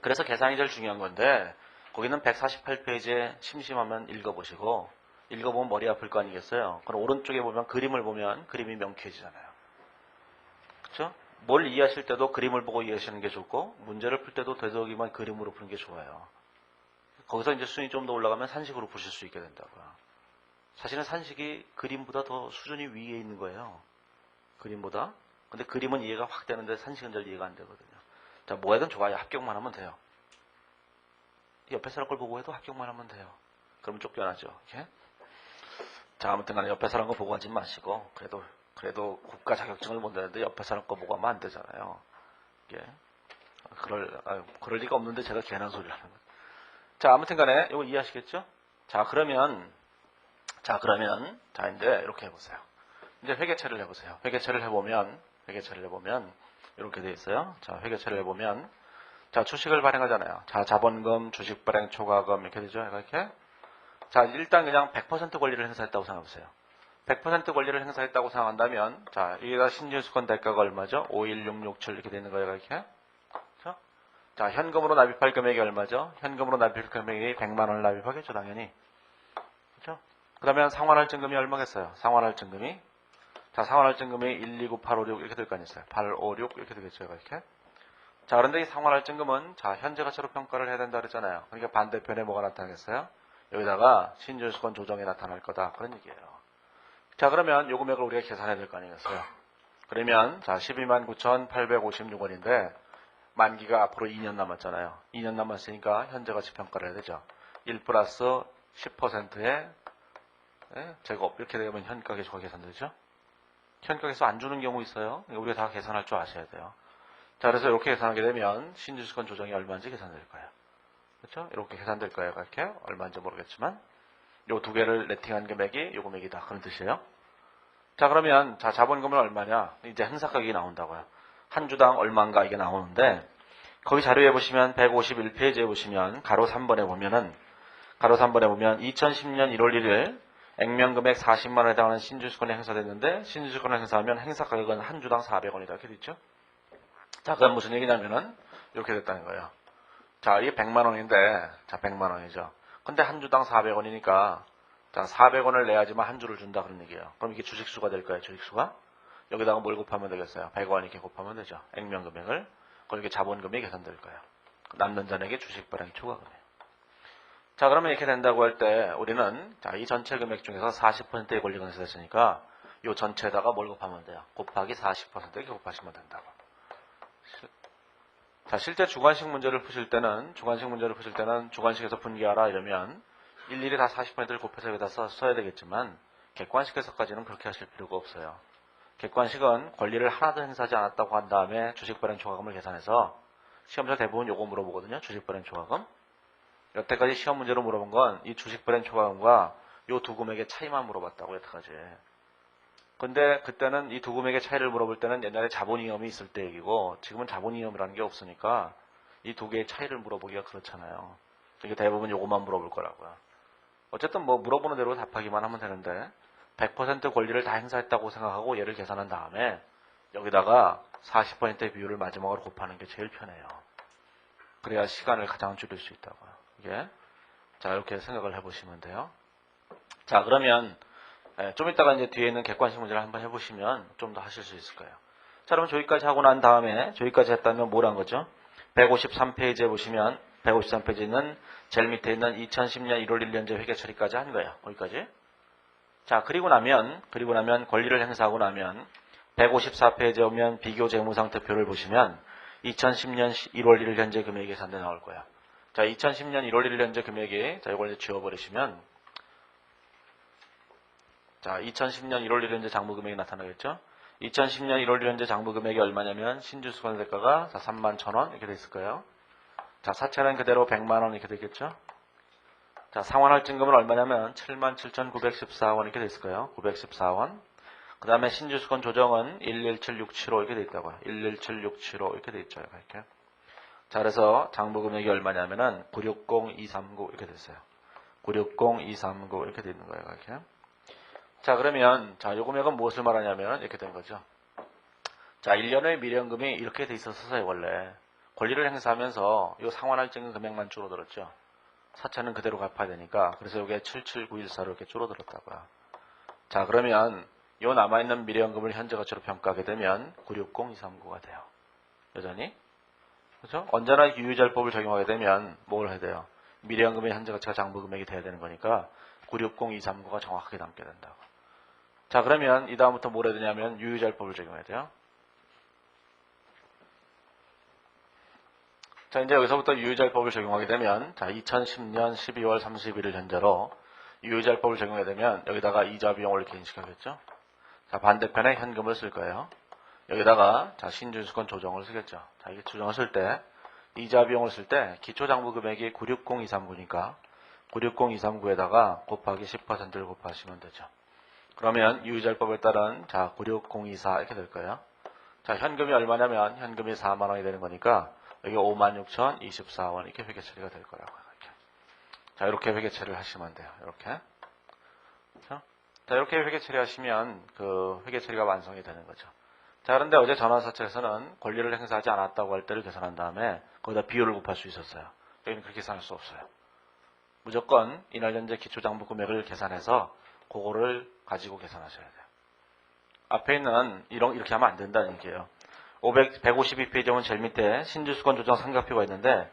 그래서 계산이 제일 중요한 건데 거기는 148페이지에 심심하면 읽어보시고 읽어보면 머리 아플 거 아니겠어요. 그럼 오른쪽에 보면 그림을 보면 그림이 명쾌해지잖아요. 그렇죠? 뭘 이해하실 때도 그림을 보고 이해하시는 게 좋고 문제를 풀 때도 되도록이면 그림으로 푸는 게 좋아요. 거기서 이제 수준이 좀 더 올라가면 산식으로 푸실 수 있게 된다고요. 사실은 산식이 그림보다 더 수준이 위에 있는 거예요. 그림보다. 근데 그림은 이해가 확 되는데 산식은 잘 이해가 안 되거든요. 자, 뭐하든 좋아요. 합격만 하면 돼요. 옆에 사람 걸 보고 해도 합격만 하면 돼요. 그러면 쫓겨나죠. 이렇게? 자, 아무튼 간에 옆에 사람 거 보고 하지 마시고 그래도 국가 자격증을 못 내는데 옆에 사람 거 보고 하면 안 되잖아요. 이게 그럴 리가 없는데 제가 괜한 소리를 하는 거예요. 자, 아무튼 간에 이거 이해하시겠죠? 자, 그러면 이제 이렇게 해보세요. 이제 회계처리를 해보세요. 회계처리를 해보면 이렇게 돼 있어요. 자, 회계처리를 해보면 자, 주식을 발행하잖아요. 자, 자본금, 주식 발행, 초과금 이렇게 되죠. 이렇게. 자, 일단 그냥 100% 권리를 행사했다고 생각해보세요. 100% 권리를 행사했다고 생각한다면 자, 여기다 신주수권 대가가 얼마죠? 51667 이렇게 되는 거예요. 이렇게. 그렇죠? 자, 현금으로 납입할 금액이 얼마죠? 현금으로 납입할 금액이 100만 원을 납입하겠죠, 당연히. 그렇죠? 그러면 상환할증금이 얼마겠어요? 상환할증금이 자, 상환할증금이 129856 이렇게 될 거 아니겠어요? 856 이렇게 되겠죠, 이렇게. 자, 그런데 이 상환할증금은 자, 현재 가치로 평가를 해야 된다 그랬잖아요. 그러니까 반대편에 뭐가 나타나겠어요? 여기다가 신주수권 조정이 나타날 거다. 그런 얘기예요. 자, 그러면 요 금액을 우리가 계산해야 될 거 아니겠어요? 그러면 자, 129,856원인데 만기가 앞으로 2년 남았잖아요. 2년 남았으니까 현재 가치 평가를 해야 되죠. 1 플러스 10%의 제곱 이렇게 되면 현가계수가 계산되죠. 현가계수 안 주는 경우 있어요. 우리가 다 계산할 줄 아셔야 돼요. 자, 그래서 이렇게 계산하게 되면 신주수권 조정이 얼마인지 계산될 거예요. 그렇죠? 이렇게 계산될 거예요. 이렇게 얼마인지 모르겠지만 요 두 개를 네팅한 금액이 요 금액이다. 그런 뜻이에요. 자, 그러면 자, 자본금은 얼마냐? 이제 행사가격이 나온다고요. 한 주당 얼마인가 이게 나오는데 거기 자료에 보시면 151페이지에 보시면 가로 3번에 보면 2010년 1월 1일 액면금액 40만 원에 해당하는 신주수권이 행사됐는데 신주수권을 행사하면 행사가격은 한 주당 400원이다. 이렇게 돼 있죠? 자, 그건 무슨 얘기냐면은 이렇게 됐다는 거예요. 자, 이게 100만 원인데, 자, 100만 원이죠. 근데 한 주당 400원이니까, 자, 400원을 내야지만 한 주를 준다 그런 얘기예요. 그럼 이게 주식수가 될 거예요, 주식수가. 여기다가 뭘 곱하면 되겠어요? 100원 이렇게 곱하면 되죠. 액면금액을. 그럼 이게 자본금액이 계산될 거예요. 남는 잔액의 주식 발행 초과금이에요. 자, 그러면 이렇게 된다고 할 때 우리는 자, 이 전체 금액 중에서 40%의 권리가 있으니까 이 전체에다가 뭘 곱하면 돼요? 곱하기 40% 이렇게 곱하시면 된다고. 자, 실제 주관식 문제를 푸실 때는 주관식에서 분기하라 이러면 일일이 다 40%를 곱해서 여기다 써야 되겠지만 객관식에서까지는 그렇게 하실 필요가 없어요. 객관식은 권리를 하나도 행사하지 않았다고 한 다음에 주식 발행 초과금을 계산해서 시험자 대부분 요거 물어보거든요. 주식 발행 초과금. 여태까지 시험 문제로 물어본 건 이 주식 발행 초과금과 요 두 금액의 차이만 물어봤다고 여태까지. 근데 그때는 이 두 금액의 차이를 물어볼 때는 옛날에 자본이념이 있을 때 얘기고 지금은 자본이념이라는 게 없으니까 이 두 개의 차이를 물어보기가 그렇잖아요. 이게 대부분 요것만 물어볼 거라고요. 어쨌든 뭐 물어보는 대로 답하기만 하면 되는데 100% 권리를 다 행사했다고 생각하고 얘를 계산한 다음에 여기다가 40%의 비율을 마지막으로 곱하는 게 제일 편해요. 그래야 시간을 가장 줄일 수 있다고요. 이게 자 이렇게 생각을 해보시면 돼요. 자 그러면 좀 이따가 이제 뒤에 있는 객관식 문제를 한번 해보시면 좀 더 하실 수 있을 거예요. 자 그럼 저기까지 하고 난 다음에 저기까지 했다면 뭘 한 거죠? 153페이지에 보시면 153페이지는 제일 밑에 있는 2010년 1월 1년제 회계 처리까지 한 거예요. 거기까지. 자 그리고 나면 권리를 행사하고 나면 154페이지에 오면 비교 재무상태표를 보시면 2010년 1월 1일 현재 금액이 계산돼 나올 거예요. 자 2010년 1월 1일 현재 금액이 자 이걸 이제 지워버리시면 자 2010년 1월 1일 현재 장부 금액이 나타나겠죠. 2010년 1월 1일 현재 장부 금액이 얼마냐면 신주수건 대가가 31,000원 이렇게 돼 있을 거예요. 자 사채는 그대로 100만원 이렇게 되겠죠. 자 상환할증금은 얼마냐면 77,914원 이렇게 돼 있을 거예요. 914원. 그 다음에 신주수건 조정은 117675 이렇게 돼 있다고요. 117675 이렇게 돼 있죠. 이렇게. 자 그래서 장부 금액이 얼마냐면은 960239 이렇게 됐어요. 960239 이렇게 돼 있는 거예요. 이렇게. 자 그러면 자 요 금액은 무엇을 말하냐면 이렇게 된 거죠. 자 1년의 미련금이 이렇게 돼 있었어요. 원래 권리를 행사하면서 요 상환할증금 금액만 줄어들었죠. 사채는 그대로 갚아야 되니까 그래서 이게 77914로 이렇게 줄어들었다고요. 자 그러면 요 남아있는 미련금을 현재 가치로 평가하게 되면 960239가 돼요. 여전히 그렇죠? 언제나 유유자율법을 적용하게 되면 뭘 해야 돼요? 미련금의 현재 가치가 장부 금액이 돼야 되는 거니까 960239가 정확하게 담게 된다고. 자 그러면 이 다음부터 뭘 해야 되냐면 유유자율법을 적용해야 돼요. 자 이제 여기서부터 유유자율법을 적용하게 되면 자 2010년 12월 31일 현재로 유유자율법을 적용하게 되면 여기다가 이자 비용을 이렇게 인식하겠죠. 자 반대편에 현금을 쓸 거예요. 여기다가 자 신주수건 조정을 쓰겠죠. 자 이게 조정을 쓸 때 이자 비용을 쓸 때 기초장부 금액이 960239니까 960239에다가 곱하기 10%를 곱하시면 되죠. 그러면 유유자율법에 따른 자 96024 이렇게 될 거예요. 자 현금이 얼마냐면 현금이 4만 원이 되는 거니까 여기 56,024원 이렇게 회계 처리가 될 거라고요. 이렇게. 자 이렇게 회계 처리를 하시면 돼요. 이렇게. 그렇죠? 자 이렇게 회계 처리하시면 그 회계 처리가 완성이 되는 거죠. 자 그런데 어제 전환사채에서는 권리를 행사하지 않았다고 할 때를 계산한 다음에 거기다 비율을 곱할 수 있었어요. 여기는 그렇게 계산할 수 없어요. 무조건 이날 현재 기초장부 금액을 계산해서 그거를 가지고 계산하셔야 돼요. 앞에 있는 이렇게 하면 안 된다는 얘기예요. 152페이지 오면 제일 밑에 신주수건 조정 삼각표가 있는데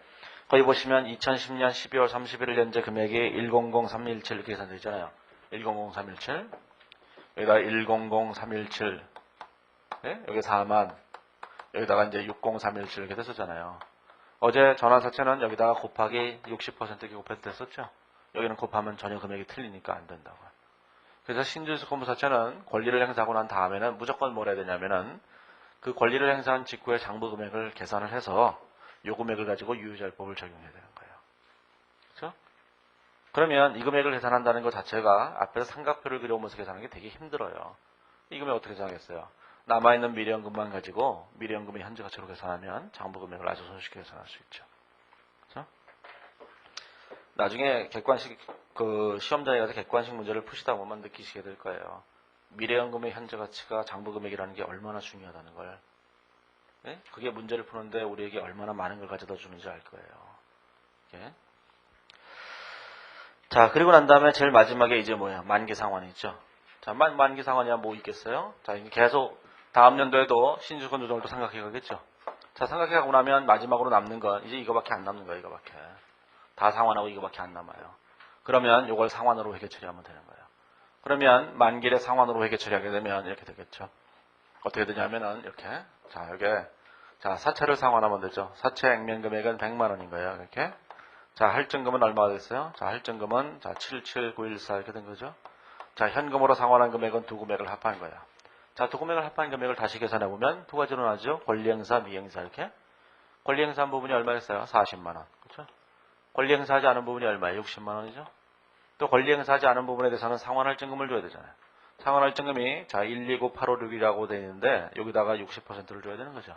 거기 보시면 2010년 12월 31일 현재 금액이 100317 이렇게 계산되어 있잖아요. 100317 여기다 100317 네? 여기 4만 여기다가 이제 60317 이렇게 됐었잖아요. 어제 전환사채는 여기다가 곱하기 60% 이렇게 곱해서 됐었죠. 여기는 곱하면 전혀 금액이 틀리니까 안 된다고요. 그래서 신주수건 사채는 권리를 행사하고 난 다음에는 무조건 뭘 해야 되냐면은 그 권리를 행사한 직후에 장부 금액을 계산을 해서 요 금액을 가지고 유유자율법을 적용해야 되는 거예요. 그렇죠? 그러면 이 금액을 계산한다는 것 자체가 앞에서 삼각표를 그려오면서 계산하는 게 되게 힘들어요. 이 금액 어떻게 계산하겠어요? 남아있는 미련금만 가지고 미련금의 현재 가치로 계산하면 장부 금액을 아주 손쉽게 계산할 수 있죠. 그렇죠? 나중에 객관식 그 시험장에 가서 객관식 문제를 푸시다 보면 느끼시게 될 거예요. 미래연금의 현재 가치가 장부 금액이라는 게 얼마나 중요하다는 걸. 예? 그게 문제를 푸는데 우리에게 얼마나 많은 걸 가져다 주는지 알 거예요. 예? 자, 그리고 난 다음에 제일 마지막에 이제 뭐야? 만기 상환이 있죠. 자, 만기 상환이야 뭐 있겠어요? 자, 이게 계속 다음 연도에도 신주권 조정을 또 생각해 가겠죠. 자, 생각해 가고 나면 마지막으로 남는 건 이제 이거밖에 안 남는 거예요, 이거밖에. 다 상환하고 이거밖에 안 남아요. 그러면 이걸 상환으로 회계 처리하면 되는 거예요. 그러면 만기를 상환으로 회계 처리하게 되면 이렇게 되겠죠. 어떻게 되냐면은 이렇게. 자, 여기 자, 사채를 상환하면 되죠. 사채 액면 금액은 100만 원인 거예요. 이렇게. 자, 할증금은 얼마가 됐어요? 자, 할증금은 자, 77914 이렇게 된 거죠. 자, 현금으로 상환한 금액은 두 금액을 합한 거예요. 자, 두 금액을 합한 금액을 다시 계산해 보면 두 가지로 나죠. 권리행사, 미행사 이렇게. 권리행사한 부분이 얼마였어요? 40만 원. 그렇죠? 권리행사하지 않은 부분이 얼마예요? 60만 원이죠. 또 권리행사하지 않은 부분에 대해서는 상환할증금을 줘야 되잖아요. 상환할증금이 자, 129856이라고 되어 있는데 여기다가 60%를 줘야 되는 거죠.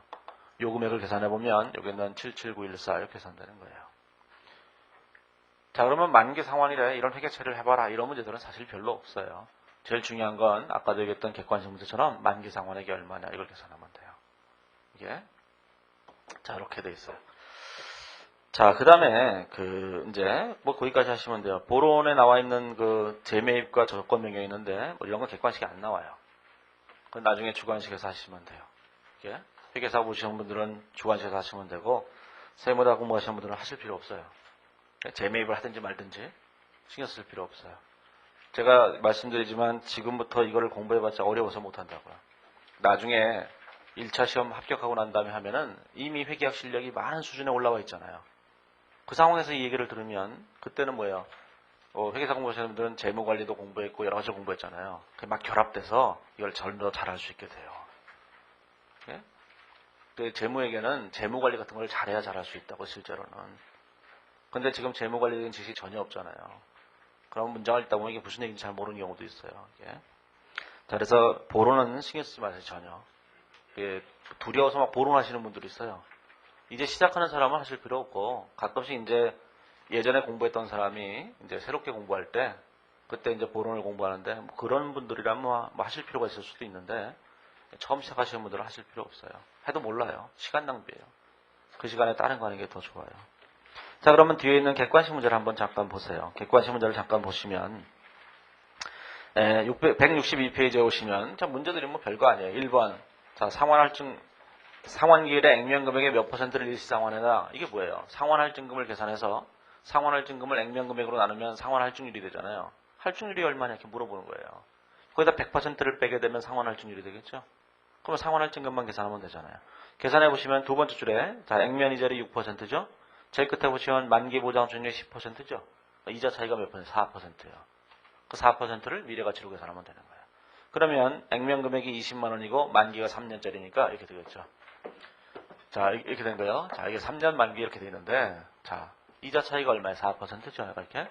요 금액을 계산해 보면 여기는 77914 이렇게 계산되는 거예요. 자, 그러면 만기 상환이래 이런 회계 처리를 해봐라 이런 문제들은 사실 별로 없어요. 제일 중요한 건 아까도 얘기했던 객관식 문제처럼 만기 상환액이 얼마냐 이걸 계산하면 돼요. 이게 자 이렇게 돼 있어요. 자, 그 다음에 이제 뭐 거기까지 하시면 돼요. 보론에 나와 있는 그 재매입과 저조건 변경이 있는데 뭐 이런 건 객관식이 안 나와요. 그건 나중에 주관식에서 하시면 돼요. 이게 회계사 보시는 분들은 주관식에서 하시면 되고 세무다 공부하시는 분들은 하실 필요 없어요. 재매입을 하든지 말든지 신경 쓸 필요 없어요. 제가 말씀드리지만 지금부터 이거를 공부해봤자 어려워서 못한다고요. 나중에 1차 시험 합격하고 난 다음에 하면은 이미 회계학 실력이 많은 수준에 올라와 있잖아요. 그 상황에서 이 얘기를 들으면 그때는 뭐예요? 회계사 공부하시는 분들은 재무관리도 공부했고 여러 가지 공부했잖아요. 그게 막 결합돼서 이걸 더 잘할 수 있게 돼요. 예? 그 재무에게는 재무관리 같은 걸 잘해야 잘할 수 있다고 실제로는. 근데 지금 재무관리적인 지식이 전혀 없잖아요. 그럼 문장을 읽다 보면 이게 무슨 얘기인지 잘 모르는 경우도 있어요. 이게. 자, 그래서 보론은 신경 쓰지 마세요, 전혀. 이게 두려워서 막 보론하시는 분들이 있어요. 이제 시작하는 사람은 하실 필요 없고, 가끔씩 이제 예전에 공부했던 사람이 이제 새롭게 공부할 때, 그때 이제 보론을 공부하는데, 뭐 그런 분들이라면 뭐 하실 필요가 있을 수도 있는데, 처음 시작하시는 분들은 하실 필요 없어요. 해도 몰라요. 시간 낭비예요. 그 시간에 다른 거 하는 게 더 좋아요. 자, 그러면 뒤에 있는 객관식 문제를 한번 잠깐 보세요. 객관식 문제를 잠깐 보시면 162페이지에 오시면 자, 문제들이 뭐 별거 아니에요. 1번 자, 상환기일의 액면금액의 몇 퍼센트를 일시상환해라. 이게 뭐예요? 상환할증금을 계산해서 상환할증금을 액면금액으로 나누면 상환할증률이 되잖아요. 할증률이 얼마냐 이렇게 물어보는 거예요. 거기다 100%를 빼게 되면 상환할증률이 되겠죠? 그럼 상환할증금만 계산하면 되잖아요. 계산해 보시면 두 번째 줄에 자, 액면이자리 6%죠? 제일 끝에 보시면 만기 보장 수익률이 10%죠. 이자 차이가 몇 퍼센트? 4%예요. 그 4%를 미래가치로 계산하면 되는 거예요. 그러면 액면 금액이 20만 원이고 만기가 3년짜리니까 이렇게 되겠죠. 자, 이렇게 된 거예요. 자, 이게 3년 만기 이렇게 돼 있는데 자, 이자 차이가 얼마예요? 4%죠. 이렇게.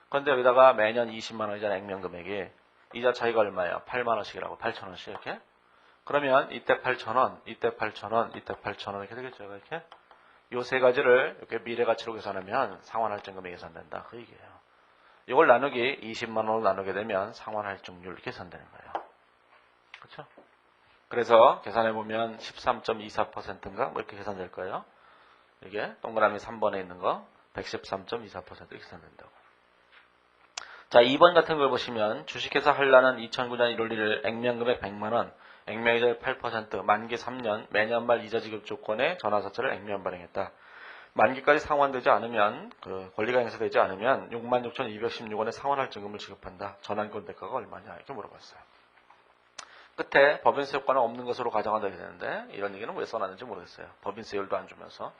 그런데 여기다가 매년 20만 원이잖아요. 액면 금액이. 이자 차이가 얼마예요? 8만 원씩이라고. 8천 원씩 이렇게. 그러면 이때 8천 원, 이때 8천 원, 이때 8천 원 이렇게 되겠죠. 이렇게. 요 세 가지를 이렇게 미래가치로 계산하면 상환할증금이 계산된다. 그 얘기예요. 이걸 나누기 20만 원으로 나누게 되면 상환할증률 계산되는 거예요. 그렇죠? 그래서 계산해보면 13.24%인가? 뭐 이렇게 계산될 거예요. 이게 동그라미 3번에 있는 거 113.24% 계산된다고. 자, 2번 같은 걸 보시면 주식회사 한라는 2009년 1월 1일 액면금액 100만 원, 액면이자 8%, 만기 3년, 매년 말 이자 지급 조건에 전화사채를 액면 발행했다. 만기까지 상환되지 않으면 권리가 행사되지 않으면 66,216원의 상환할증금을 지급한다. 전환권 대가가 얼마냐 이렇게 물어봤어요. 끝에 법인세 효과는 없는 것으로 가정한다 되는데 이런 얘기는 왜 써놨는지 모르겠어요. 법인세율도 안 주면서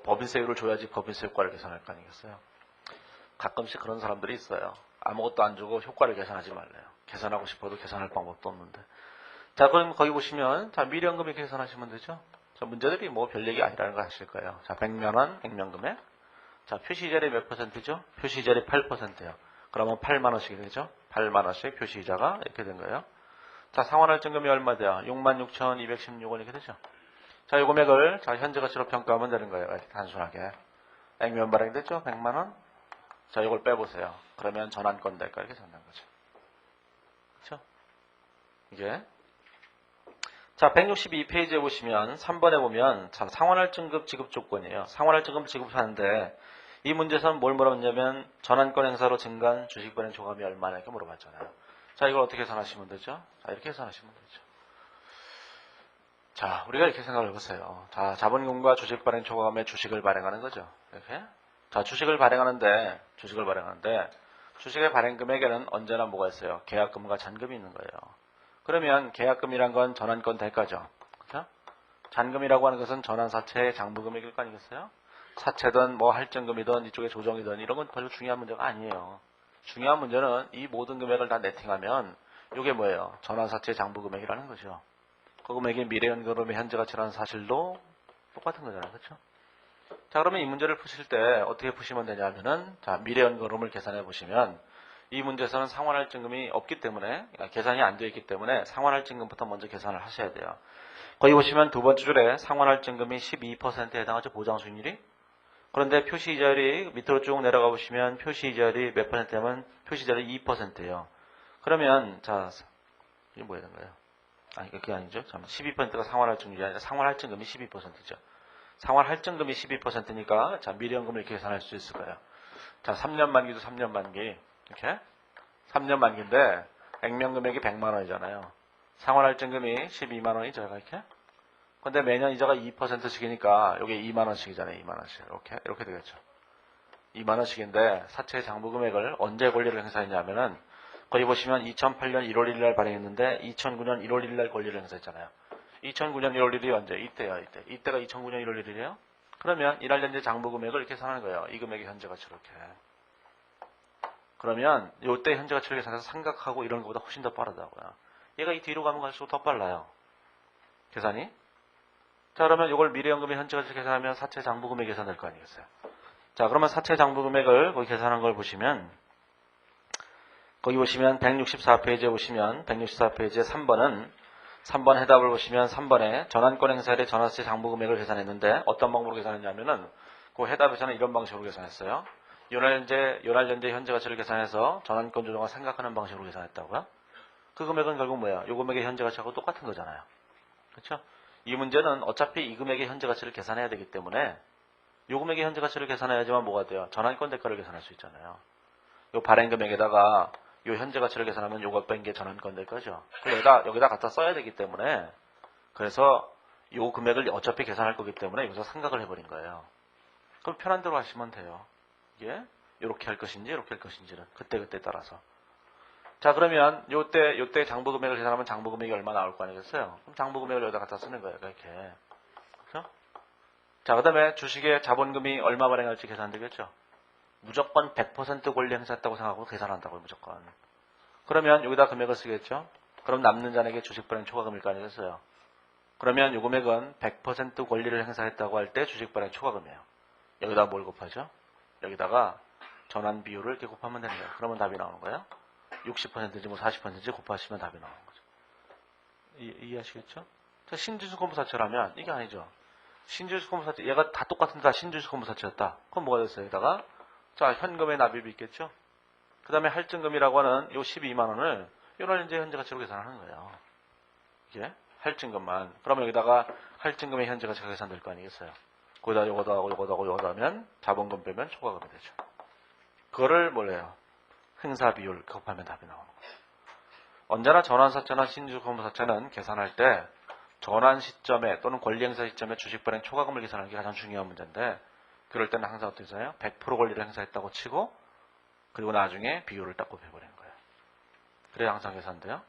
법인세율을 줘야지 법인세 효과를 계산할 거 아니겠어요. 가끔씩 그런 사람들이 있어요. 아무것도 안 주고 효과를 계산하지 말래요. 계산하고 싶어도 계산할 방법도 없는데. 자, 그럼 거기 보시면 자, 미래연금에 계산하시면 되죠. 자, 문제들이 뭐 별 얘기 아니라는 거 아실 거예요. 자, 100만 원 액면금액. 자, 표시이자리 몇 퍼센트죠? 표시이자리 8%예요. 그러면 8만 원씩이 되죠? 8만 원씩 표시이자가 이렇게 된 거예요. 자, 상환할증금이 얼마 돼요? 66,216원 이렇게 되죠. 자, 이 금액을 자, 현재 가치로 평가하면 되는 거예요. 이렇게 단순하게. 액면 발행 됐죠? 100만 원. 자, 이걸 빼보세요. 그러면 전환권 대가 이렇게 전환 거죠. 그렇죠? 이게 자, 162페이지에 보시면 3번에 보면 자, 상환할증금 지급 조건이에요. 상환할증금 지급하는데 이 문제에서는 뭘 물어봤냐면 전환권 행사로 증가한 주식 발행 초과금이 얼마나 이렇게 물어봤잖아요. 자, 이걸 어떻게 계산하시면 되죠? 자, 이렇게 계산하시면 되죠. 자, 우리가 이렇게 생각을 해보세요. 자, 자본금과 주식 발행 초과금의 주식을 발행하는 거죠. 이렇게. 자, 주식을 발행하는데 주식의 발행 금액에는 언제나 뭐가 있어요? 계약금과 잔금이 있는 거예요. 그러면 계약금이란 건 전환권 대가죠. 그렇죠? 잔금이라고 하는 것은 전환사채의 장부금액일 거 아니겠어요? 사채든 뭐 할증금이든 이쪽에 조정이든 이런 건 별로 중요한 문제가 아니에요. 중요한 문제는 이 모든 금액을 다 네팅하면 이게 뭐예요? 전환사채의 장부금액이라는 거죠. 그 금액이 미래연금의 현재가치라는 사실도 똑같은 거잖아요. 그렇죠? 자, 그러면 이 문제를 푸실 때 어떻게 푸시면 되냐면은 자, 미래연금을 계산해 보시면 이 문제에서는 상환할증금이 없기 때문에 계산이 안 되어 있기 때문에 상환할증금부터 먼저 계산을 하셔야 돼요. 거기 보시면 두 번째 줄에 상환할증금이 12%에 해당하죠. 보장수익률이. 그런데 표시이자율이 밑으로 쭉 내려가 보시면 표시이자율이 몇 %냐면 표시이자율이 2%예요. 그러면 자, 이게 뭐야 되는 거예요? 아니, 그게 아니죠. 12%가 상환할증률이 아니라 상환할증금이 12%죠. 상환할증금이 12%니까 자, 미래연금을 이렇게 계산할 수 있을 거예요. 자, 3년 만기도 3년 만기. 이렇게 3년 만기인데 액면금액이 100만 원이잖아요. 상환할증금이 12만 원이죠. 이렇게. 근데 매년 이자가 2%씩이니까 여기 2만 원씩이잖아요. 2만 원씩. 이렇게 되겠죠. 2만 원씩인데 사채 장부 금액을 언제 권리를 행사했냐면은 거기 보시면 2008년 1월 1일 날 발행했는데 2009년 1월 1일 날 권리를 행사했잖아요. 2009년 1월 1일이 언제? 이때야, 이때. 이때가 2009년 1월 1일이에요? 그러면 1할 연재 장부 금액을 이렇게 계산하는 거예요. 이 금액의 현재 가치로 이렇게. 그러면 이때 현재 가치를 계산해서 삼각하고 이런 것보다 훨씬 더 빠르다고요. 얘가 이 뒤로 가면 갈수록 더 빨라요. 계산이. 자, 그러면 이걸 미래연금의 현재 가치를 계산하면 사채 장부 금액 계산될 거 아니겠어요? 자, 그러면 사채 장부 금액을 거기 계산한 걸 보시면 거기 보시면 164페이지에 보시면 164페이지에 3번 해답을 보시면 3번에 전환권 행사일의 전환세 장부 금액을 계산했는데 어떤 방법으로 계산했냐면은 그 해답에서는 이런 방식으로 계산했어요. 연할연재 현재 가치를 계산해서 전환권 조정과 생각하는 방식으로 계산했다고요. 그 금액은 결국 뭐야? 이 금액의 현재 가치하고 똑같은 거잖아요. 그렇죠? 이 문제는 어차피 이 금액의 현재 가치를 계산해야 되기 때문에 이 금액의 현재 가치를 계산해야지만 뭐가 돼요? 전환권 대가를 계산할 수 있잖아요. 이 발행 금액에다가 이 현재 가치를 계산하면 요거 뺀 게 전환권 대가죠. 여기다 갖다 써야 되기 때문에 그래서 이 금액을 어차피 계산할 거기 때문에 여기서 생각을 해버린 거예요. 그럼 편한 대로 하시면 돼요. 이게 이렇게 할 것인지 이렇게 할 것인지는 그때 따라서. 자, 그러면 요때 장부 금액을 계산하면 장부 금액이 얼마 나올 거 아니겠어요? 그럼 장부 금액을 여기다 갖다 쓰는 거예요. 이렇게. 그렇죠? 자, 그다음에 주식의 자본금이 얼마 발행할지 계산되겠죠? 무조건 100% 권리 행사했다고 생각하고 계산한다고요. 무조건. 그러면 여기다 금액을 쓰겠죠? 그럼 남는 잔액의 주식 발행 초과금일 거 아니겠어요? 그러면 이 금액은 100% 권리를 행사했다고 할 때 주식 발행 초과금이에요. 여기다 뭘 곱하죠? 여기다가 전환 비율을 이렇게 곱하면 되는 거예요. 그러면 답이 나오는 거예요. 60%인지 뭐 40%인지 곱하시면 답이 나오는 거죠. 이해하시겠죠? 신주수 콤부사채라면 이게 아니죠. 신주수 콤부사채 얘가 다 똑같은데 다 신주수 콤부사채였다. 그럼 뭐가 됐어요? 여기다가 자, 현금의 납입이 있겠죠? 그 다음에 할증금이라고 하는 요 12만 원을 요날 이제 현재 가치로 계산하는 거예요. 이게 할증금만. 그러면 여기다가 할증금의 현재 가치가 계산될 거 아니겠어요? 거기다 요거다 하고 요거다 하고 요거다 하면 자본금 빼면 초과금이 되죠. 그거를 뭐래요? 행사 비율 곱하면 답이 나오는 거예요. 언제나 전환사채나 신주kom사채는 계산할 때 전환 시점에 또는 권리 행사 시점에 주식 발행 초과금을 계산하는 게 가장 중요한 문제인데 그럴 때는 항상 어떻게 해서요? 100% 권리를 행사했다고 치고 그리고 나중에 비율을 딱 곱해버리는 거예요. 그래야 항상 계산돼요.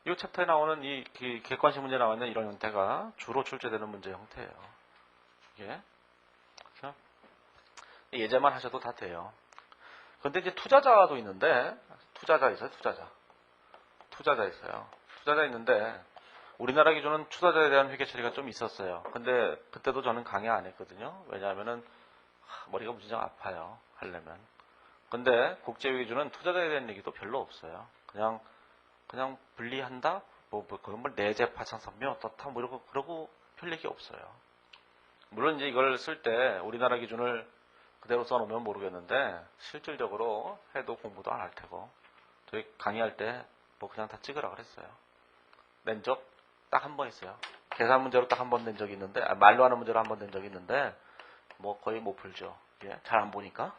이 챕터에 나오는 이 객관식 문제에 나와 있는 이런 형태가 주로 출제되는 문제 형태예요. 이게 그렇죠? 예제만 하셔도 다 돼요. 근데 이제 투자자도 있는데 투자자 있어요. 투자자 있어요. 투자자 있는데 우리나라 기준은 투자자에 대한 회계 처리가 좀 있었어요. 근데 그때도 저는 강의 안 했거든요. 왜냐하면은 머리가 무지장 아파요. 하려면. 근데 국제회계 기준은 투자자에 대한 얘기도 별로 없어요. 그냥 분리한다? 그런 걸 내재 파창선명 어떻다? 뭐 이러고 그러고 별 얘기 없어요. 물론 이제 이걸 쓸 때 우리나라 기준을 그대로 써놓으면 모르겠는데 실질적으로 해도 공부도 안 할 테고 저희 강의할 때 뭐 그냥 다 찍으라 그랬어요. 면적 딱 한 번 있어요. 계산 문제로 딱 한 번 낸 적이 있는데, 말로 하는 문제로 한 번 낸 적이 있는데, 뭐 거의 못 풀죠. 예? 잘 안 보니까.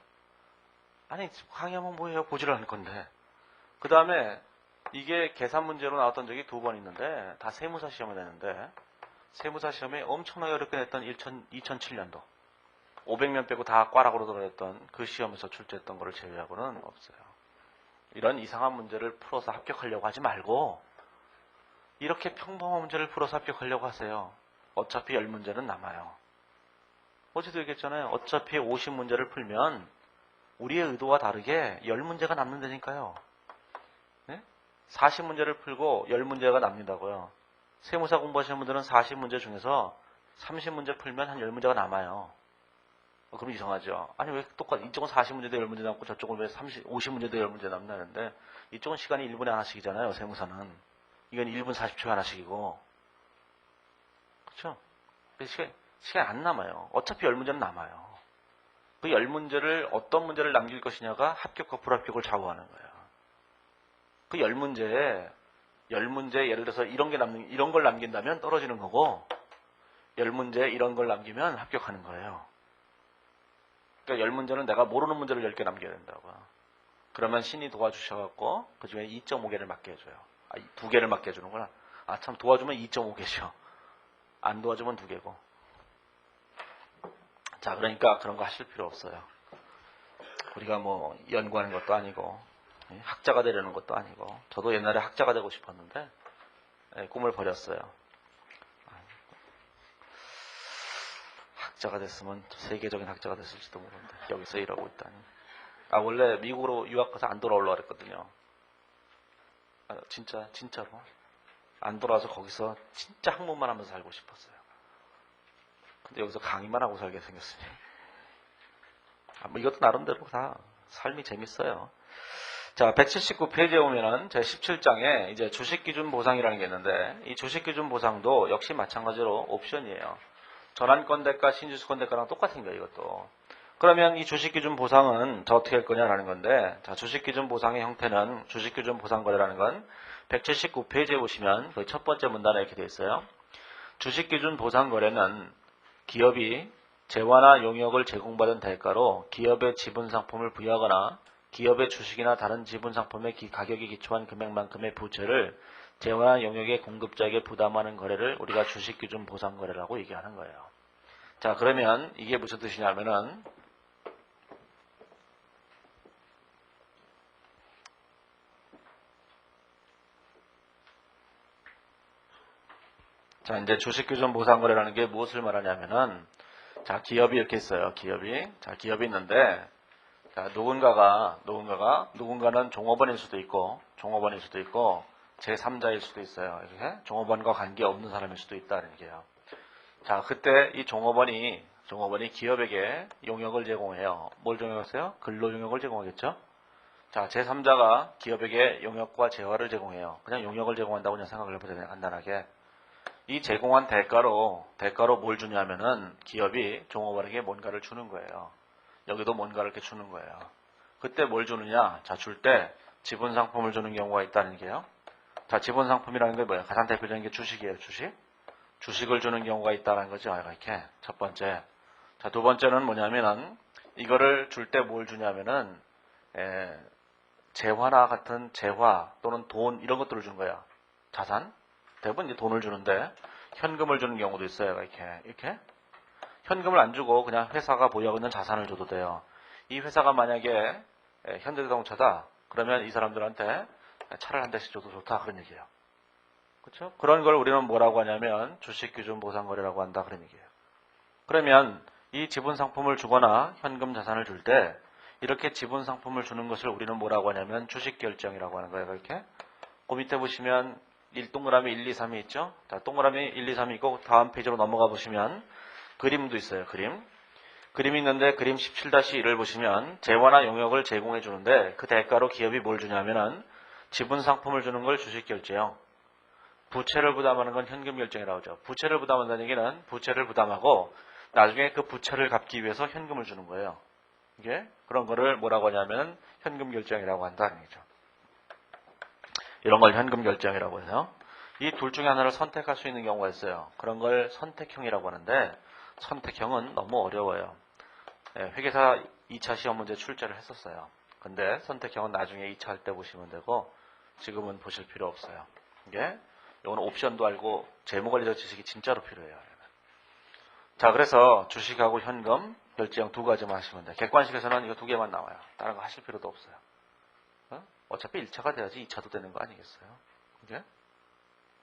아니, 강의하면 뭐예요? 보지를 않을 건데. 그 다음에 이게 계산 문제로 나왔던 적이 2번 있는데, 다 세무사 시험을 냈는데, 세무사 시험에 엄청나게 어렵게 냈던 2007년도. 500명 빼고 다 꽈락으로 들어갔던 그 시험에서 출제했던 거를 제외하고는 없어요. 이런 이상한 문제를 풀어서 합격하려고 하지 말고 이렇게 평범한 문제를 풀어서 합격하려고 하세요. 어차피 10문제는 남아요. 어제도 얘기했잖아요. 어차피 50문제를 풀면 우리의 의도와 다르게 10문제가 남는다니까요. 네? 40문제를 풀고 10문제가 남는다고요. 세무사 공부하시는 분들은 40문제 중에서 30문제 풀면 한 10문제가 남아요. 그럼 이상하죠. 아니 왜 똑같이 이쪽은 40문제도 10문제 남고 저쪽은 왜 50문제도 10문제 남나는데 이쪽은 시간이 1분에 하나씩이잖아요. 세무사는. 이건 1분 40초에 하나씩이고. 그렇죠? 시간이 안 남아요. 어차피 10문제는 남아요. 그 10문제를 어떤 문제를 남길 것이냐가 합격과 불합격을 좌우하는 거예요. 그 10문제에 예를 들어서 이런 걸 남긴다면 떨어지는 거고 10문제에 이런 걸 남기면 합격하는 거예요. 그러니까 10문제는 내가 모르는 문제를 10개 남겨야 된다고요. 그러면 신이 도와주셔갖고 그 중에 2.5개를 맞게 해줘요. 2개를 맞게 해주는구나. 참 도와주면 2.5개죠. 안 도와주면 2개고. 자, 그러니까 그런 거 하실 필요 없어요. 우리가 뭐 연구하는 것도 아니고 학자가 되려는 것도 아니고 저도 옛날에 학자가 되고 싶었는데 꿈을 버렸어요. 학자가 됐으면 세계적인 학자가 됐을지도 모르는데 여기서 일하고 있다니. 원래 미국으로 유학 가서 안 돌아오려고 그랬거든요. 진짜로 안 돌아와서 거기서 진짜 학문만 하면서 살고 싶었어요. 근데 여기서 강의만 하고 살게 생겼으니 뭐 이것도 나름대로 다 삶이 재밌어요. 자, 179페이지에 오면은 제 17장에 이제 주식기준 보상이라는 게 있는데 이 주식기준 보상도 역시 마찬가지로 옵션이에요. 전환권대가, 신주수권대가랑 똑같은 거예요, 이것도. 그러면 이 주식기준 보상은 어떻게 할 거냐라는 건데, 자, 주식기준 보상의 형태는 주식기준 보상거래라는 건 179페이지에 보시면 그 첫 번째 문단에 이렇게 되어 있어요. 주식기준 보상거래는 기업이 재화나 용역을 제공받은 대가로 기업의 지분상품을 부여하거나 기업의 주식이나 다른 지분상품의 가격이 기초한 금액만큼의 부채를 재화나 용역의 공급자에게 부담하는 거래를 우리가 주식기준 보상거래라고 얘기하는 거예요. 자, 그러면 이게 무슨 뜻이냐면은 자, 이제 주식기준 보상거래라는 게 무엇을 말하냐면은 자, 기업이 이렇게 있어요. 기업이 있는데 자, 누군가는 종업원일 수도 있고 제3자일 수도 있어요. 이렇게 종업원과 관계없는 사람일 수도 있다는 얘기예요. 자, 그때 이 종업원이 기업에게 용역을 제공해요. 뭘 제공했어요? 근로용역을 제공하겠죠? 자, 제3자가 기업에게 용역과 재화를 제공해요. 그냥 용역을 제공한다고 그냥 생각을 해보세요. 간단하게. 이 제공한 대가로 뭘 주냐면은 기업이 종업원에게 뭔가를 주는 거예요. 여기도 뭔가를 이렇게 주는 거예요. 그때 뭘 주느냐? 자, 줄 때 지분 상품을 주는 경우가 있다는 게요. 자, 지분 상품이라는 게 뭐예요? 가장 대표적인 게 주식이에요. 주식을 주는 경우가 있다는 거죠. 이렇게 첫 번째. 자, 두 번째는 뭐냐면은 이거를 줄 때 뭘 주냐면은 재화나 같은 재화 또는 돈 이런 것들을 주는 거예요. 자산. 대부분 이제 돈을 주는데 현금을 주는 경우도 있어요. 이렇게. 현금을 안 주고 그냥 회사가 보유하고 있는 자산을 줘도 돼요. 이 회사가 만약에 현대자동차다. 그러면 이 사람들한테 차를 한 대씩 줘도 좋다. 그런 얘기예요. 그렇죠? 그런 걸 우리는 뭐라고 하냐면 주식기준 보상거래라고 한다. 그런 얘기예요. 그러면 이 지분 상품을 주거나 현금 자산을 줄 때 이렇게 지분 상품을 주는 것을 우리는 뭐라고 하냐면 주식결정이라고 하는 거예요. 이렇게. 그 밑에 보시면 동그라미 1, 2, 3이 있죠? 자, 동그라미 1, 2, 3이 있고 다음 페이지로 넘어가 보시면 그림도 있어요. 그림이 있는데 그림 17-1을 보시면 재화나 용역을 제공해 주는데 그 대가로 기업이 뭘 주냐면은 지분 상품을 주는 걸 주식결제요. 부채를 부담하는 건 현금결정이라고 하죠. 부채를 부담한다는 얘기는 부채를 부담하고 나중에 그 부채를 갚기 위해서 현금을 주는 거예요. 이게 그런 거를 뭐라고 하냐면 현금결정이라고 한다는 얘기죠. 이런 걸 현금결정이라고 해서 이 둘 중에 하나를 선택할 수 있는 경우가 있어요. 그런 걸 선택형이라고 하는데 선택형은 너무 어려워요. 회계사 2차 시험 문제 출제를 했었어요. 근데 선택형은 나중에 2차 할 때 보시면 되고 지금은 보실 필요 없어요. 이게 이거는 옵션도 알고 재무관리적 지식이 진짜로 필요해요. 자, 그래서 주식하고 현금, 결제형 두 가지만 하시면 돼요. 객관식에서는 이거 두 개만 나와요. 다른 거 하실 필요도 없어요. 어차피 1차가 돼야지 2차도 되는 거 아니겠어요? 그게?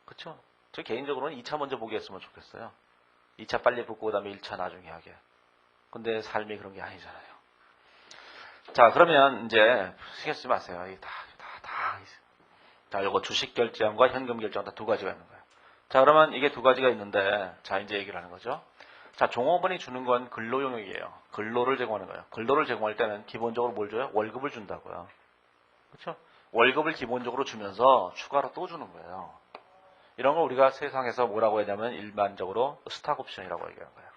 그쵸? 저 개인적으로는 2차 먼저 보게 했으면 좋겠어요. 2차 빨리 붙고 그 다음에 1차 나중에 하게. 근데 삶이 그런 게 아니잖아요. 자, 그러면 이제 신경 쓰지 마세요. 이게 다 있어요. 자, 요거 주식 결제형과 현금 결제형 다 두 가지가 있는 거예요. 자, 그러면 이게 두 가지가 있는데, 자, 이제 얘기를 하는 거죠. 자, 종업원이 주는 건 근로 용역이에요. 근로를 제공하는 거예요. 근로를 제공할 때는 기본적으로 뭘 줘요? 월급을 준다고요. 그렇죠? 월급을 기본적으로 주면서 추가로 또 주는 거예요. 이런 걸 우리가 세상에서 뭐라고 하냐면 일반적으로 스탁옵션이라고 얘기하는 거예요.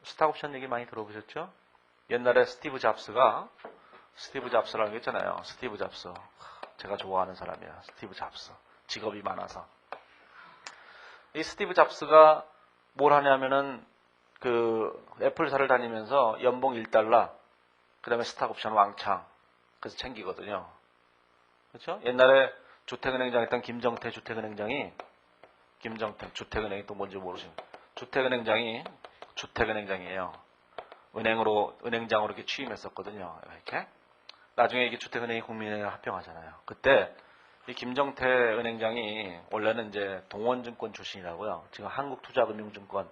스탁옵션 얘기 많이 들어보셨죠? 옛날에 스티브 잡스라는 게 있잖아요. 스티브 잡스. 제가 좋아하는 사람이야. 스티브 잡스. 직업이 많아서. 이 스티브 잡스가 뭘 하냐면은 그 애플사를 다니면서 연봉 $1, 그 다음에 스탁옵션 왕창. 그래서 챙기거든요. 그렇죠? 옛날에 주택은행장 했던 김정태 주택은행장이 주택은행이 또 뭔지 모르시면 주택은행장이에요. 은행장으로 이렇게 취임했었거든요. 이렇게. 나중에 이게 주택은행이 국민은행에 합병하잖아요. 그때 이 김정태 은행장이 원래는 이제 동원증권 출신이라고요. 지금 한국투자금융증권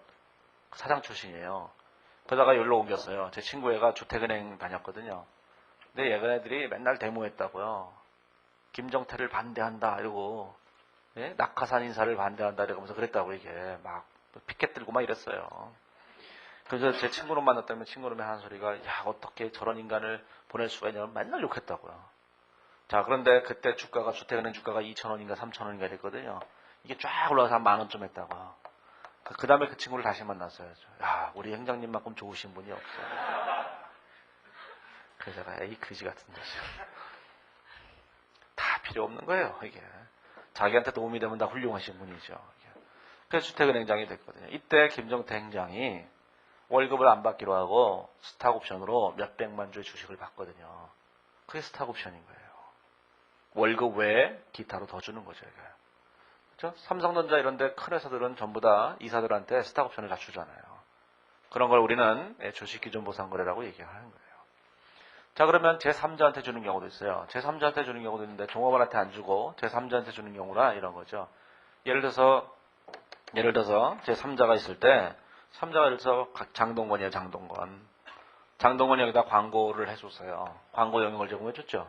사장 출신이에요. 그러다가 여기로 옮겼어요. 제 친구 애가 주택은행 다녔거든요. 근데 얘네들이 맨날 데모했다고요. 김정태를 반대한다 이러고, 예? 낙하산 인사를 반대한다 이러면서 그랬다고 이게 막 피켓 들고 막 이랬어요. 그래서 제 친구를 만났다면 친구놈이 하는 소리가 야 어떻게 저런 인간을 보낼 수가 있냐면 맨날 욕했다고요. 자, 그런데 그때 주택은행 주가가 2,000원인가 3,000원인가 됐거든요. 이게 쫙 올라가서 한 10,000원쯤 했다고요. 그 다음에 그 친구를 다시 만났어요. 야, 우리 행장님만큼 좋으신 분이 없어. 그래서 제가 이 그지 같은 데서 다 필요 없는 거예요. 이게 자기한테 도움이 되면 다 훌륭하신 분이죠. 그래서 주택은행장이 됐거든요. 이때 김정태 행장이 월급을 안 받기로 하고 스탁옵션으로 몇백만 주의 주식을 받거든요. 그게 스탁옵션인 거예요. 월급 외에 기타로 더 주는 거죠. 이게. 그렇죠? 삼성전자 이런 데 큰 회사들은 전부 다 이사들한테 스탁옵션을 다 주잖아요. 그런 걸 우리는 주식기준보상거래라고 얘기하는 거예요. 자, 그러면 제3자한테 주는 경우도 있어요. 제3자한테 주는 경우도 있는데 종업원한테 안 주고 제3자한테 주는 경우나 이런 거죠. 예를 들어서 제3자가 있을 때 3자가 예를 들어서 장동건이에요. 장동건이 여기다 광고를 해줬어요. 광고 영역을 제공해줬죠.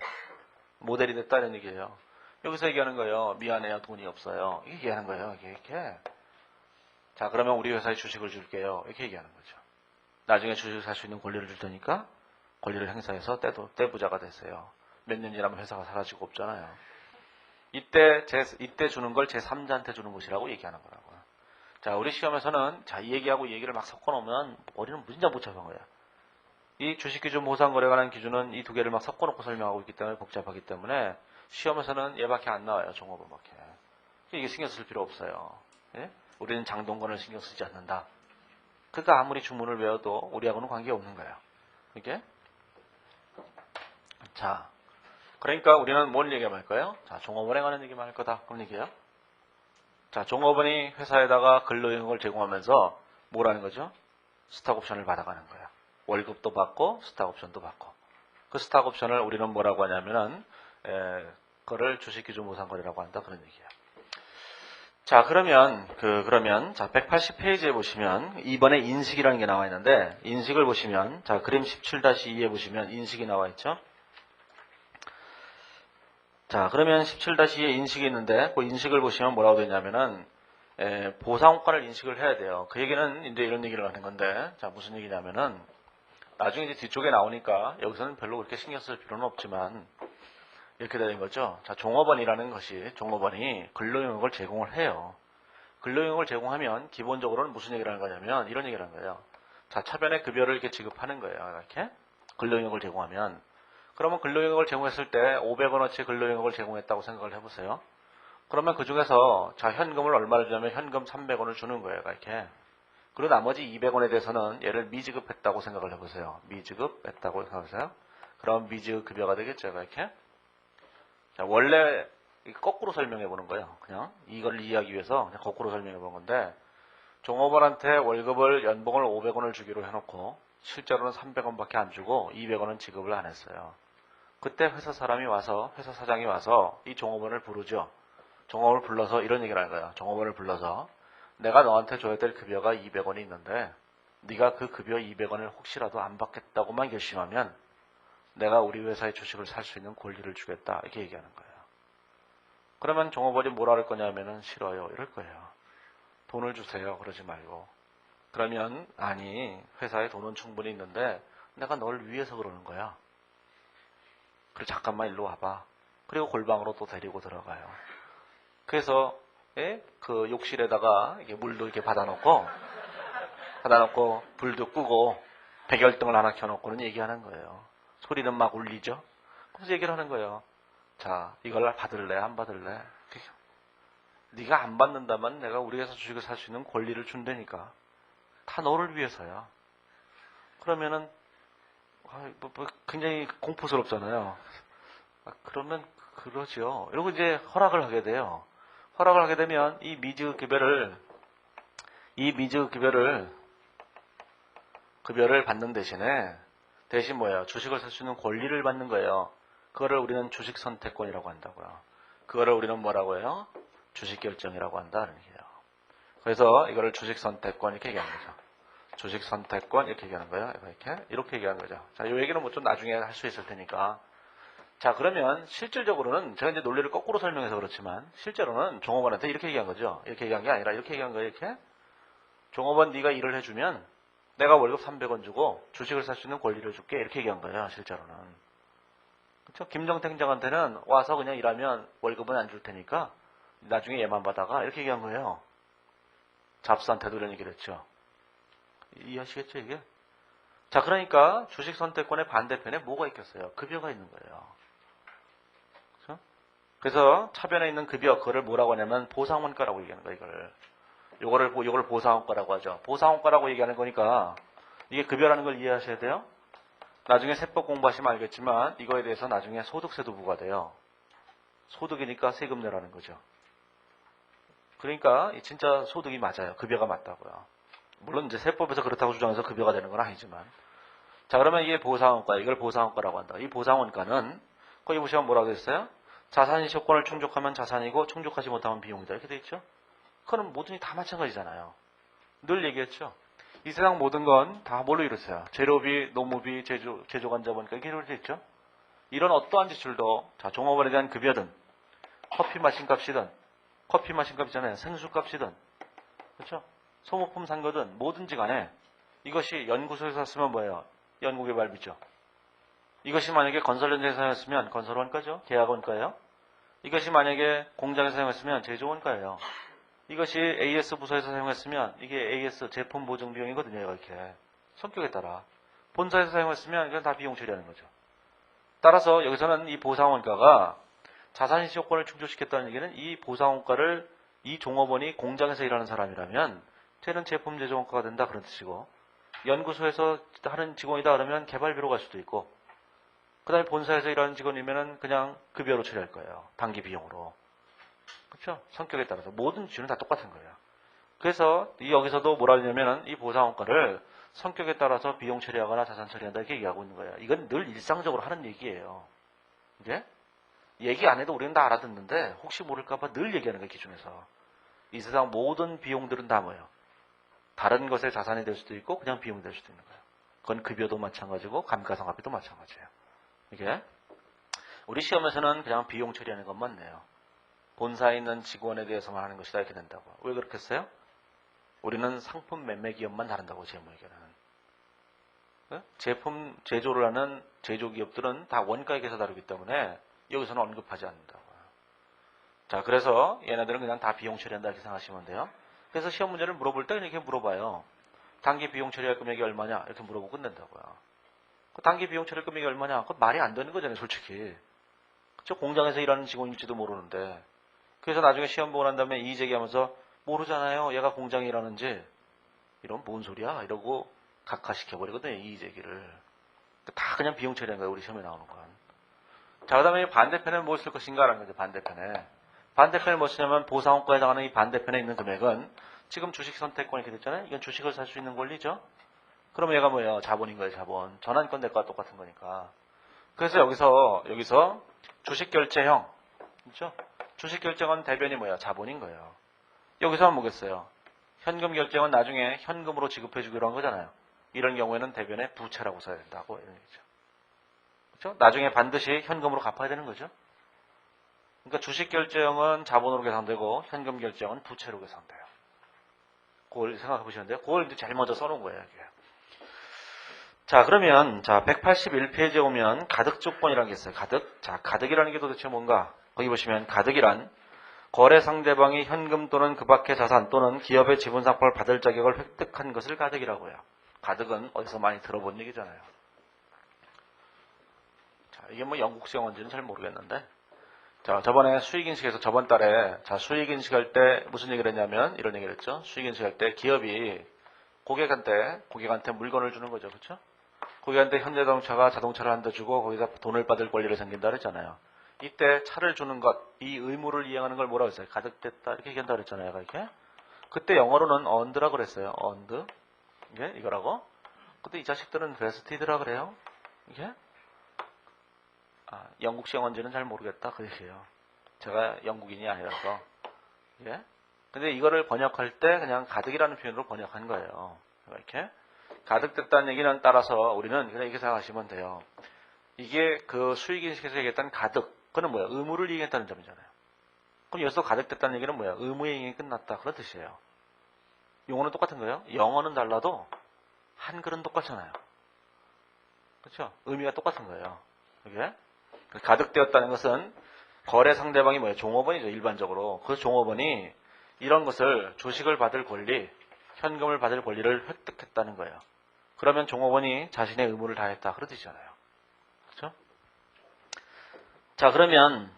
모델이 됐다 이런 얘기예요. 여기서 얘기하는 거예요. 미안해요. 돈이 없어요. 이렇게 얘기하는 거예요. 이렇게. 자, 그러면 우리 회사에 주식을 줄게요. 이렇게 얘기하는 거죠. 나중에 주식을 살 수 있는 권리를 줄 테니까 권리를 행사해서 떼부자가 됐어요. 몇 년 지나면 회사가 사라지고 없잖아요. 이때 주는 걸 제3자한테 주는 것이라고 얘기하는 거라고요. 자, 우리 시험에서는 이 얘기하고 이 얘기를 막 섞어놓으면 머리는 무진장 복잡한 거예요. 이 주식기준 보상거래에 관한 기준은 이 두 개를 막 섞어놓고 설명하고 있기 때문에 복잡하기 때문에 시험에서는 얘밖에 안 나와요. 종업원밖에. 이게 신경 쓸 필요 없어요. 예? 우리는 장동건을 신경 쓰지 않는다. 그러니까 아무리 주문을 외워도 우리하고는 관계없는 거예요. 이게? 자, 그러니까 우리는 뭘 얘기할 거예요? 자, 종업원에 관한 얘기만 할 거다. 그런 얘기예요. 자, 종업원이 회사에다가 근로영역을 제공하면서 뭐라는 거죠? 스탁옵션을 받아가는 거예요. 월급도 받고 스탁옵션도 받고. 그 스탁옵션을 우리는 뭐라고 하냐면은 그거를 주식기준보상거래라고 한다 그런 얘기예요. 자, 그러면 180페이지에 보시면 이번에 인식이라는 게 나와 있는데 인식을 보시면 자, 그림 17-2에 보시면 인식이 나와 있죠. 자, 그러면 17-2에 인식이 있는데 그 인식을 보시면 뭐라고 되냐면은 보상효과를 인식을 해야 돼요. 그 얘기는 이제 이런 얘기를 하는 건데 자, 무슨 얘기냐면은 나중에 이제 뒤쪽에 나오니까 여기서는 별로 그렇게 신경 쓸 필요는 없지만 이렇게 되는 거죠. 자, 종업원이 근로영역을 제공을 해요. 근로영역을 제공하면 기본적으로는 무슨 얘기를 하는 거냐면 이런 얘기를 하는 거예요. 자, 차변의 급여를 이렇게 지급하는 거예요. 이렇게 근로영역을 제공하면 그러면 근로영역을 제공했을 때 500원어치 근로영역을 제공했다고 생각을 해보세요. 그러면 그 중에서 자 현금을 얼마를 주냐면 현금 300원을 주는 거예요. 이렇게. 그리고 나머지 200원에 대해서는 얘를 미지급했다고 생각을 해보세요. 미지급했다고 생각하세요. 그럼 미지급 급여가 되겠죠. 이렇게. 자, 원래 거꾸로 설명해 보는 거예요. 그냥 이걸 이해하기 위해서 그냥 거꾸로 설명해 보는 건데 종업원한테 월급을 연봉을 500원을 주기로 해놓고 실제로는 300원밖에 안 주고 200원은 지급을 안 했어요. 그때 회사 사람이 와서 회사 사장이 와서 이 종업원을 부르죠. 종업원을 불러서 이런 얘기를 하는 거예요. 종업원을 불러서 내가 너한테 줘야 될 급여가 200원이 있는데 네가 그 급여 200원을 혹시라도 안 받겠다고만 결심하면 내가 우리 회사의 주식을 살 수 있는 권리를 주겠다. 이렇게 얘기하는 거예요. 그러면 종업원이 뭐라 할 거냐면은 싫어요. 이럴 거예요. 돈을 주세요. 그러지 말고. 그러면 아니 회사에 돈은 충분히 있는데 내가 널 위해서 그러는 거야. 그리고 잠깐만 일로 와봐. 그리고 골방으로 또 데리고 들어가요. 그래서 그 욕실에다가 이게 물도 이렇게 받아놓고 불도 끄고 백열등을 하나 켜놓고는 얘기하는 거예요. 소리는 막 울리죠. 그래서 얘기를 하는 거예요. 자, 이걸 받을래 안 받을래? 네가 안 받는다면 내가 우리 회사 주식을 살 수 있는 권리를 준다니까. 다 너를 위해서야. 그러면은 굉장히 공포스럽잖아요. 그러면 그러죠. 이러고 이제 허락을 하게 돼요. 허락을 하게 되면 이 미지급 급여를 받는 대신 뭐예요? 주식을 살 수 있는 권리를 받는 거예요. 그거를 우리는 주식 선택권이라고 한다고요. 그거를 우리는 뭐라고 해요? 주식 결정이라고 한다는 얘기예요. 그래서 이거를 주식 선택권 이렇게 얘기하는 거죠. 주식 선택권 이렇게 얘기하는 거예요. 이렇게 얘기하는 거죠. 자, 이 얘기는 뭐 좀 나중에 할 수 있을 테니까. 자, 그러면 실질적으로는 제가 이제 논리를 거꾸로 설명해서 그렇지만 실제로는 종업원한테 이렇게 얘기한 거죠. 이렇게 얘기한 게 아니라 이렇게 얘기한 거예요. 이렇게. 종업원 네가 일을 해주면 내가 월급 300원 주고 주식을 살 수 있는 권리를 줄게. 이렇게 얘기한 거예요. 실제로는. 그렇죠? 김정태 행장한테는 와서 그냥 일하면 월급은 안 줄 테니까 나중에 얘만 받아가. 이렇게 얘기한 거예요. 잡스한테도 이런 얘기를 했죠. 이해하시겠죠, 이게? 자, 그러니까 주식 선택권의 반대편에 뭐가 있겠어요? 급여가 있는 거예요. 그렇죠? 그래서 차변에 있는 급여, 그거를 뭐라고 하냐면 보상원가라고 얘기하는 거예요, 요거를 보상원가라고 하죠. 보상원가라고 얘기하는 거니까 이게 급여라는 걸 이해하셔야 돼요. 나중에 세법 공부하시면 알겠지만 이거에 대해서 나중에 소득세도 부과돼요. 소득이니까 세금 내라는 거죠. 그러니까 진짜 소득이 맞아요. 급여가 맞다고요. 물론 이제 세법에서 그렇다고 주장해서 급여가 되는 건 아니지만. 자, 그러면 이게 보상원가, 이걸 보상원가라고 한다. 이 보상원가는 거기 보시면 뭐라고 했어요? 자산이 조건을 충족하면 자산이고 충족하지 못하면 비용이다. 이렇게 돼 있죠? 그건 뭐든지 다 마찬가지잖아요. 늘 얘기했죠. 이 세상 모든 건 다 뭘로 이루어져요? 재료비, 노무비, 제조간자보니까 이렇게 이루어져 있죠? 이런 어떠한 지출도 자, 종업원에 대한 급여든 커피 마신 값이든 커피 마신 값이잖아요. 생수 값이든 그렇죠? 소모품 산 거든 뭐든지 간에 이것이 연구소에서 샀으면 뭐예요? 연구개발비죠. 이것이 만약에 건설 현장에서 사용했으면 건설원가죠. 계약원가예요. 이것이 만약에 공장에서 사용했으면 제조원가예요. 이것이 AS 부서에서 사용했으면 이게 AS 제품 보증 비용이거든요. 이렇게 성격에 따라 본사에서 사용했으면 이건 다 비용 처리하는 거죠. 따라서 여기서는 이 보상원가가 자산시 조건을 충족시켰다는 얘기는 이 보상원가를 이 종업원이 공장에서 일하는 사람이라면 쟤는 제품 제조원가가 된다 그런 뜻이고 연구소에서 하는 직원이다 그러면 개발비로 갈 수도 있고 그 다음에 본사에서 일하는 직원이면 그냥 급여로 처리할 거예요. 단기 비용으로. 그렇죠? 성격에 따라서 모든 지출은 다 똑같은 거예요. 그래서 여기서도 뭐라 하냐면은 이 보상원가를 성격에 따라서 비용 처리하거나 자산 처리한다 이렇게 얘기하고 있는 거예요. 이건 늘 일상적으로 하는 얘기예요. 이게 얘기 안 해도 우리는 다 알아듣는데 혹시 모를까봐 늘 얘기하는 거예요. 기준에서. 이 세상 모든 비용들은 다 뭐예요? 다른 것의 자산이 될 수도 있고 그냥 비용이 될 수도 있는 거예요. 그건 급여도 마찬가지고 감가상각비도 마찬가지예요. 이게 우리 시험에서는 그냥 비용 처리하는 것만 내요. 본사에 있는 직원에 대해서만 하는 것이다 이렇게 된다고. 왜 그렇게 했어요? 우리는 상품 매매 기업만 다룬다고 제목에는. 제품 제조를 하는 제조기업들은 다 원가에 계서 다루기 때문에 여기서는 언급하지 않는다고요. 자, 그래서 얘네들은 그냥 다 비용 처리한다 이렇게 생각하시면 돼요. 그래서 시험 문제를 물어볼 때 이렇게 물어봐요. 단기 비용 처리할 금액이 얼마냐 이렇게 물어보고 끝낸다고요. 그 단기 비용 처리할 금액이 얼마냐? 그건 말이 안 되는 거잖아요, 솔직히. 저 공장에서 일하는 직원일지도 모르는데. 그래서 나중에 시험 보고 난 다음에 이의 제기하면서 모르잖아요. 얘가 공장에 일하는지. 이런 뭔 소리야? 이러고 각하시켜버리거든요. 이의 제기를. 다 그냥 비용 처리한 거예요. 우리 시험에 나오는 건. 자, 그 다음에 반대편에 뭘 쓸 것인가라는 거죠. 반대편에. 반대편에 뭐 쓰냐면 보상원가에 해당하는 이 반대편에 있는 금액은 지금 주식 선택권 이렇게 됐잖아요. 이건 주식을 살 수 있는 권리죠. 그럼 얘가 뭐예요? 자본인 거예요. 자본. 전환권 대가가 똑같은 거니까. 그래서 여기서 주식 결제형. 그렇죠? 주식 결제권 대변이 뭐예요? 자본인 거예요. 여기서는 뭐겠어요? 현금 결제는 나중에 현금으로 지급해 주기로 한 거잖아요. 이런 경우에는 대변에 부채라고 써야 된다고 이런 얘기죠. 그렇죠? 나중에 반드시 현금으로 갚아야 되는 거죠. 그러니까 주식 결제형은 자본으로 계산되고 현금 결제형은 부채로 계산돼요. 그걸 생각해 보시면 돼요. 그걸 이제 제일 먼저 써놓은 거예요. 이게. 자, 그러면 181페이지에 오면 가득 조건이라는 게 있어요. 가득. 자, 가득이라는 게 도대체 뭔가? 거기 보시면 가득이란 거래 상대방이 현금 또는 그 밖의 자산 또는 기업의 지분 상품을 받을 자격을 획득한 것을 가득이라고 해요. 가득은 어디서 많이 들어본 얘기잖아요. 자, 이게 뭐 영국식 영어인지는 잘 모르겠는데. 자, 저번에 수익인식에서 저번 달에 수익인식 할 때 무슨 얘기를 했냐면 이런 얘기를 했죠. 수익인식 할 때 기업이 고객한테 물건을 주는 거죠. 그렇죠? 고객한테 현대자동차가 자동차를 한 대 주고 거기서 돈을 받을 권리를 생긴다 그랬잖아요. 이때 차를 주는 것, 이 의무를 이행하는 걸 뭐라고 했어요? 가득됐다 이렇게 얘기한다 그랬잖아요. 이렇게. 그때 영어로는 earned라 그랬어요. earned. 이게 이거라고. 근데 이 자식들은 vested라 그래요. 이게. 영국식 영어인지는 잘 모르겠다 그 얘기예요. 제가 영국인이 아니라서. 예? 근데 이거를 번역할 때 그냥 가득이라는 표현으로 번역한 거예요. 이렇게. 가득됐다는 얘기는 따라서 우리는 그냥 이렇게 생각하시면 돼요. 이게 그 수익인식에서 얘기했던 가득. 그건 뭐야? 의무를 이행했다는 점이잖아요. 그럼 여기서 가득됐다는 얘기는 뭐야? 의무의 이행이 끝났다. 그런 뜻이에요. 용어는 똑같은 거예요. 영어는 달라도 한글은 똑같잖아요. 그렇죠? 의미가 똑같은 거예요. 이게 가득되었다는 것은 거래 상대방이 뭐예요? 종업원이죠. 일반적으로. 그 종업원이 이런 것을 주식을 받을 권리, 현금을 받을 권리를 획득했다는 거예요. 그러면 종업원이 자신의 의무를 다했다. 그런 뜻이잖아요. 그렇죠? 자, 그러면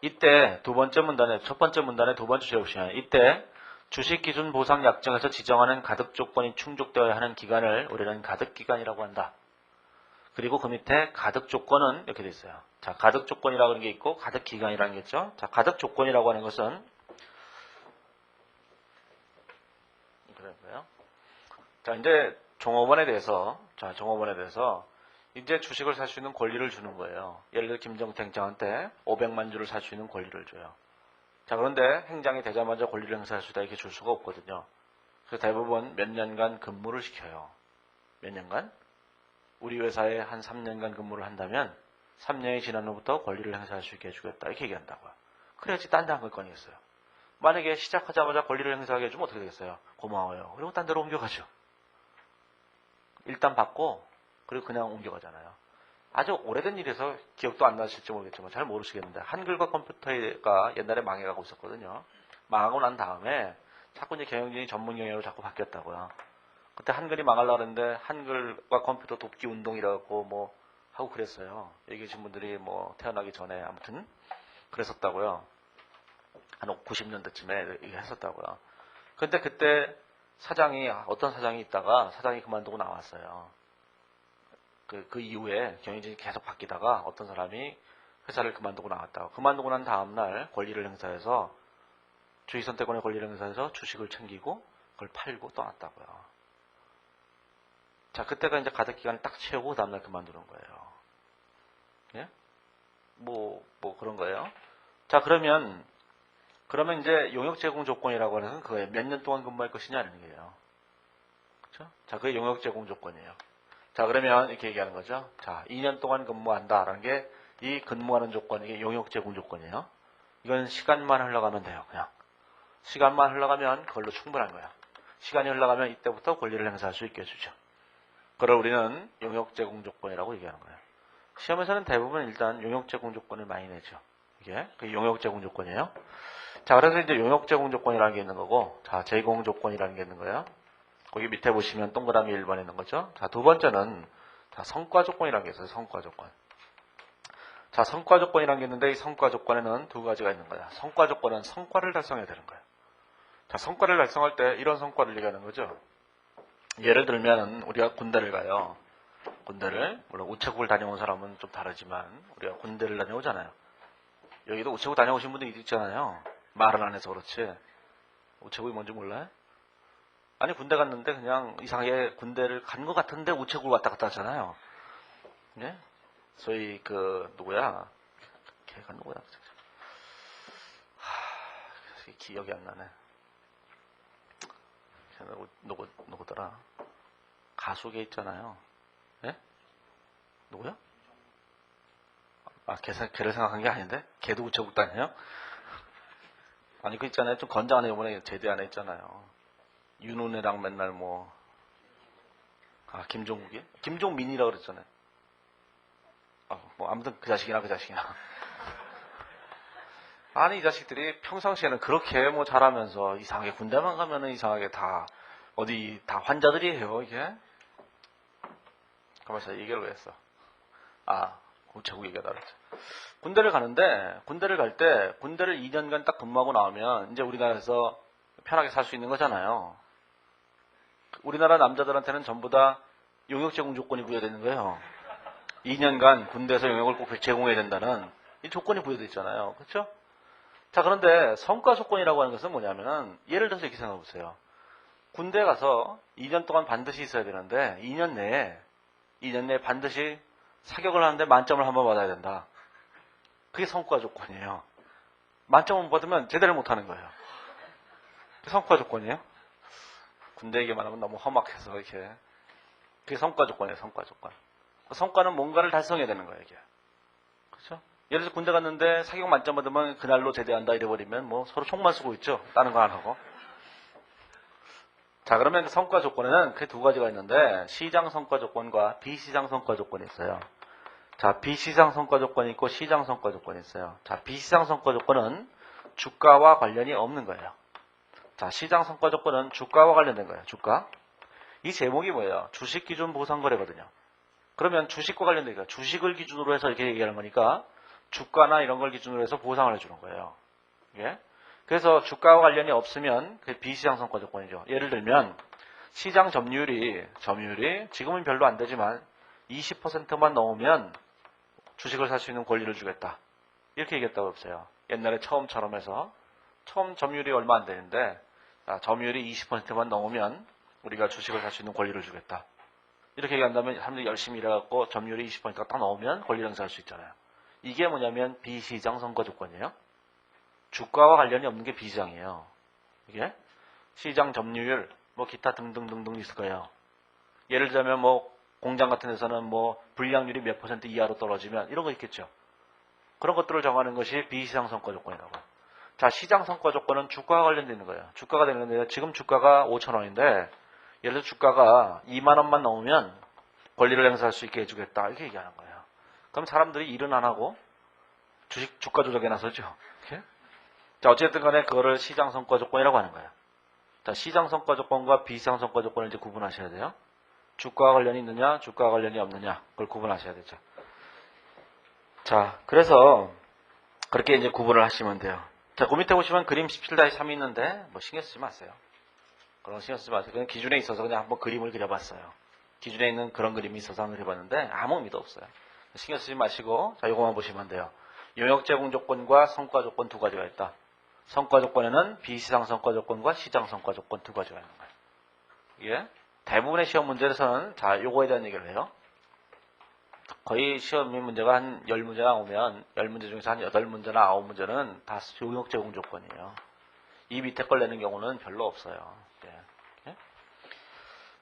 이때 첫 번째 문단에 두 번째 줄에 보시면 이때 주식 기준 보상 약정에서 지정하는 가득 조건이 충족되어야 하는 기간을 우리는 가득 기간이라고 한다. 그리고 그 밑에 가득 조건은 이렇게 돼 있어요. 자, 가득 조건이라고 하는 게 있고 가득 기간이라는 게 있죠. 자, 가득 조건이라고 하는 것은 그래요. 자, 이제 종업원에 대해서 이제 주식을 살 수 있는 권리를 주는 거예요. 예를 들어 김정태 행장한테 500만 주를 살 수 있는 권리를 줘요. 자, 그런데 행장이 되자마자 권리를 행사할 수 있다 이렇게 줄 수가 없거든요. 그래서 대부분 몇 년간 근무를 시켜요. 몇 년간? 우리 회사에 한 3년간 근무를 한다면 3년이 지난 후부터 권리를 행사할 수 있게 해주겠다 이렇게 얘기한다고요. 그래야지 딴 데 안 갈 거 아니겠어요. 만약에 시작하자마자 권리를 행사하게 해주면 어떻게 되겠어요? 고마워요. 그리고 딴 데로 옮겨가죠. 일단 받고 그리고 그냥 옮겨가잖아요. 아주 오래된 일에서 기억도 안 나실지 모르겠지만 잘 모르시겠는데 한글과 컴퓨터가 옛날에 망해가고 있었거든요. 망하고 난 다음에 자꾸 이제 경영진이 전문 경영으로 자꾸 바뀌었다고요. 그때 한글이 망하려고 했는데 한글과 컴퓨터 돕기 운동이라고 뭐 하고 그랬어요. 여기 계신 분들이 뭐 태어나기 전에 아무튼 그랬었다고요. 한 90년대쯤에 이게 했었다고요. 근데 그때 어떤 사장이 있다가 사장이 그만두고 나왔어요. 그 이후에 경영진이 계속 바뀌다가 어떤 사람이 회사를 그만두고 나왔다고. 그만두고 난 다음날 권리를 행사해서 주식선택권의 권리를 행사해서 주식을 챙기고 그걸 팔고 떠났다고요. 자, 그때가 이제 가득 기간을 딱 채우고 그 다음날 그만두는 거예요. 예? 뭐 그런 거예요. 자, 그러면 이제 용역 제공 조건이라고 하는 건 그거예요. 몇 년 동안 근무할 것이냐는 얘기예요. 그렇죠? 자, 그게 용역 제공 조건이에요. 자, 그러면 이렇게 얘기하는 거죠. 자, 2년 동안 근무한다라는 게 이 근무하는 조건, 이게 용역 제공 조건이에요. 이건 시간만 흘러가면 돼요. 그냥. 시간만 흘러가면 그걸로 충분한 거야. 시간이 흘러가면 이때부터 권리를 행사할 수 있게 해주죠. 그걸 우리는 용역 제공 조건이라고 얘기하는 거예요. 시험에서는 대부분 일단 용역 제공 조건을 많이 내죠. 이게 그 용역 제공 조건이에요. 자, 그래서 이제 용역 제공 조건이라는 게 있는 거고, 자, 제공 조건이라는 게 있는 거예요. 거기 밑에 보시면 동그라미 1번에 있는 거죠. 자, 두 번째는 성과 조건이라는 게 있어요. 성과 조건. 자, 성과 조건이라는 게 있는데 이 성과 조건에는 두 가지가 있는 거야. 성과 조건은 성과를 달성해야 되는 거야. 자, 성과를 달성할 때 이런 성과를 얘기하는 거죠. 예를 들면 우리가 군대를 가요. 군대를, 물론 우체국을 다녀온 사람은 좀 다르지만 우리가 군대를 다녀오잖아요. 여기도 우체국 다녀오신 분들이 있잖아요. 말은 안 해서 그렇지. 우체국이 뭔지 몰라요? 아니, 군대 갔는데 그냥 이상하게 군대를 간 것 같은데 우체국을 왔다 갔다 하잖아요. 예? 소위 누구야? 걔가 누구야? 기억이 안 나네. 누구더라? 가수계 있잖아요. 예? 누구야? 아, 걔를 생각한 게 아닌데? 걔도 우체국 다녀요? 아니, 그 있잖아요. 좀 건장한 애 이번에 제대 안에 있잖아요. 윤은혜랑 맨날 김종국이? 김종민이라고 그랬잖아요. 아무튼 그 자식이나. 아니, 이 자식들이 평상시에는 그렇게 잘하면서 이상하게 군대만 가면은 이상하게 다 환자들이에요, 이게. 가만있어, 얘기를 왜 했어? 우체국 얘기하다 그랬죠. 군대를 가는데, 군대를 갈 때, 군대를 2년간 딱 근무하고 나오면, 이제 우리나라에서 편하게 살 수 있는 거잖아요. 우리나라 남자들한테는 전부 다 용역 제공 조건이 부여되는 거예요. 2년간 군대에서 용역을 꼭 제공해야 된다는 이 조건이 부여되어 있잖아요. 그렇죠? 자, 그런데 성과 조건이라고 하는 것은 뭐냐면은, 예를 들어서 이렇게 생각해 보세요. 군대 가서 2년 동안 반드시 있어야 되는데, 2년 내에 반드시 사격을 하는데 만점을 한번 받아야 된다. 그게 성과 조건이에요. 만점을 못 받으면 제대로 못 하는 거예요. 그게 성과 조건이에요. 군대 얘기만 하면 너무 험악해서 이렇게. 그게 성과 조건이에요, 성과 조건. 성과는 뭔가를 달성해야 되는 거예요, 이게. 그렇죠? 예를 들어서 군대 갔는데 사격 만점 받으면 그날로 제대한다 이래버리면 서로 총만 쏘고 있죠. 다른 거 안 하고. 자, 그러면 성과 조건에는 그 두 가지가 있는데 시장 성과 조건과 비시장 성과 조건이 있어요. 자, 비시장 성과 조건이 있고 시장 성과 조건이 있어요. 자, 비시장 성과 조건은 주가와 관련이 없는 거예요. 자, 시장 성과 조건은 주가와 관련된 거예요. 주가. 이 제목이 뭐예요? 주식 기준 보상 거래거든요. 그러면 주식과 관련된 거예요. 주식을 기준으로 해서 이렇게 얘기하는 거니까 주가나 이런 걸 기준으로 해서 보상을 해주는 거예요. 예? 그래서 주가와 관련이 없으면 그게 비시장 성과 조건이죠. 예를 들면 시장 점유율이 지금은 별로 안 되지만 20%만 넘으면 주식을 살 수 있는 권리를 주겠다. 이렇게 얘기했다고 했어요. 옛날에 처음처럼 해서 처음 점유율이 얼마 안 되는데 점유율이 20%만 넘으면 우리가 주식을 살 수 있는 권리를 주겠다. 이렇게 얘기한다면 사람들이 열심히 일해갖고 점유율이 20%가 딱 넘으면 권리를 행사할 수 있잖아요. 이게 뭐냐면 비시장 성과 조건이에요. 주가와 관련이 없는 게 비시장이에요. 이게 시장 점유율, 기타 등등등등 있을 거예요. 예를 들자면 공장 같은 데서는 불량률이 몇 % 이하로 떨어지면 이런 거 있겠죠. 그런 것들을 정하는 것이 비시장 성과 조건이라고. 자, 시장 성과 조건은 주가와 관련되어 있는 거예요. 주가가 되는 건데 지금 주가가 5,000원인데 예를 들어 주가가 2만 원만 넘으면 권리를 행사할 수 있게 해주겠다 이렇게 얘기하는 거예요. 그럼 사람들이 일은 안 하고 주가 조작에 나서죠. 이렇게? 자, 어쨌든 간에 그거를 시장 성과 조건이라고 하는 거예요. 자, 시장 성과 조건과 비시장 성과 조건을 이제 구분하셔야 돼요. 주가와 관련이 있느냐, 주가와 관련이 없느냐, 그걸 구분하셔야 되죠. 자, 그래서 그렇게 이제 구분을 하시면 돼요. 자, 그 밑에 보시면 그림 17-3이 있는데 신경 쓰지 마세요. 그런 거 신경 쓰지 마세요. 그냥 기준에 있어서 그냥 한번 그림을 그려봤어요. 기준에 있는 그런 그림이 있어서 한번 그려봤는데 아무 의미도 없어요. 신경 쓰지 마시고 자, 요거만 보시면 돼요. 용역 제공 조건과 성과 조건 두 가지가 있다. 성과 조건에는 비시장 성과 조건과 시장 성과 조건 두 가지가 있는 거예요. 이게 대부분의 시험 문제에서는 자, 요거에 대한 얘기를 해요. 거의 시험 문제가 한 10문제 나오면 10문제 중에서 한 8문제나 9문제는 다 용역 제공 조건이에요. 이 밑에 걸 내는 경우는 별로 없어요. 네.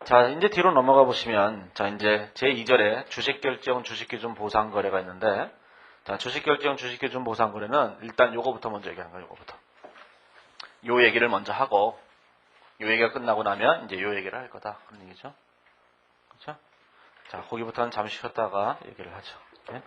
자, 이제 뒤로 넘어가 보시면 자, 이제 제2절에 주식결정, 주식기준 보상거래가 있는데 자, 주식결정, 주식기준 보상거래는 일단 요거부터 먼저 얘기하는 거예요. 요거부터. 요 얘기를 먼저 하고 요 얘기가 끝나고 나면 이제 요 얘기를 할 거다. 그런 얘기죠. 그렇죠? 자, 거기부터는 잠시 쉬었다가 얘기를 하죠. 이렇게.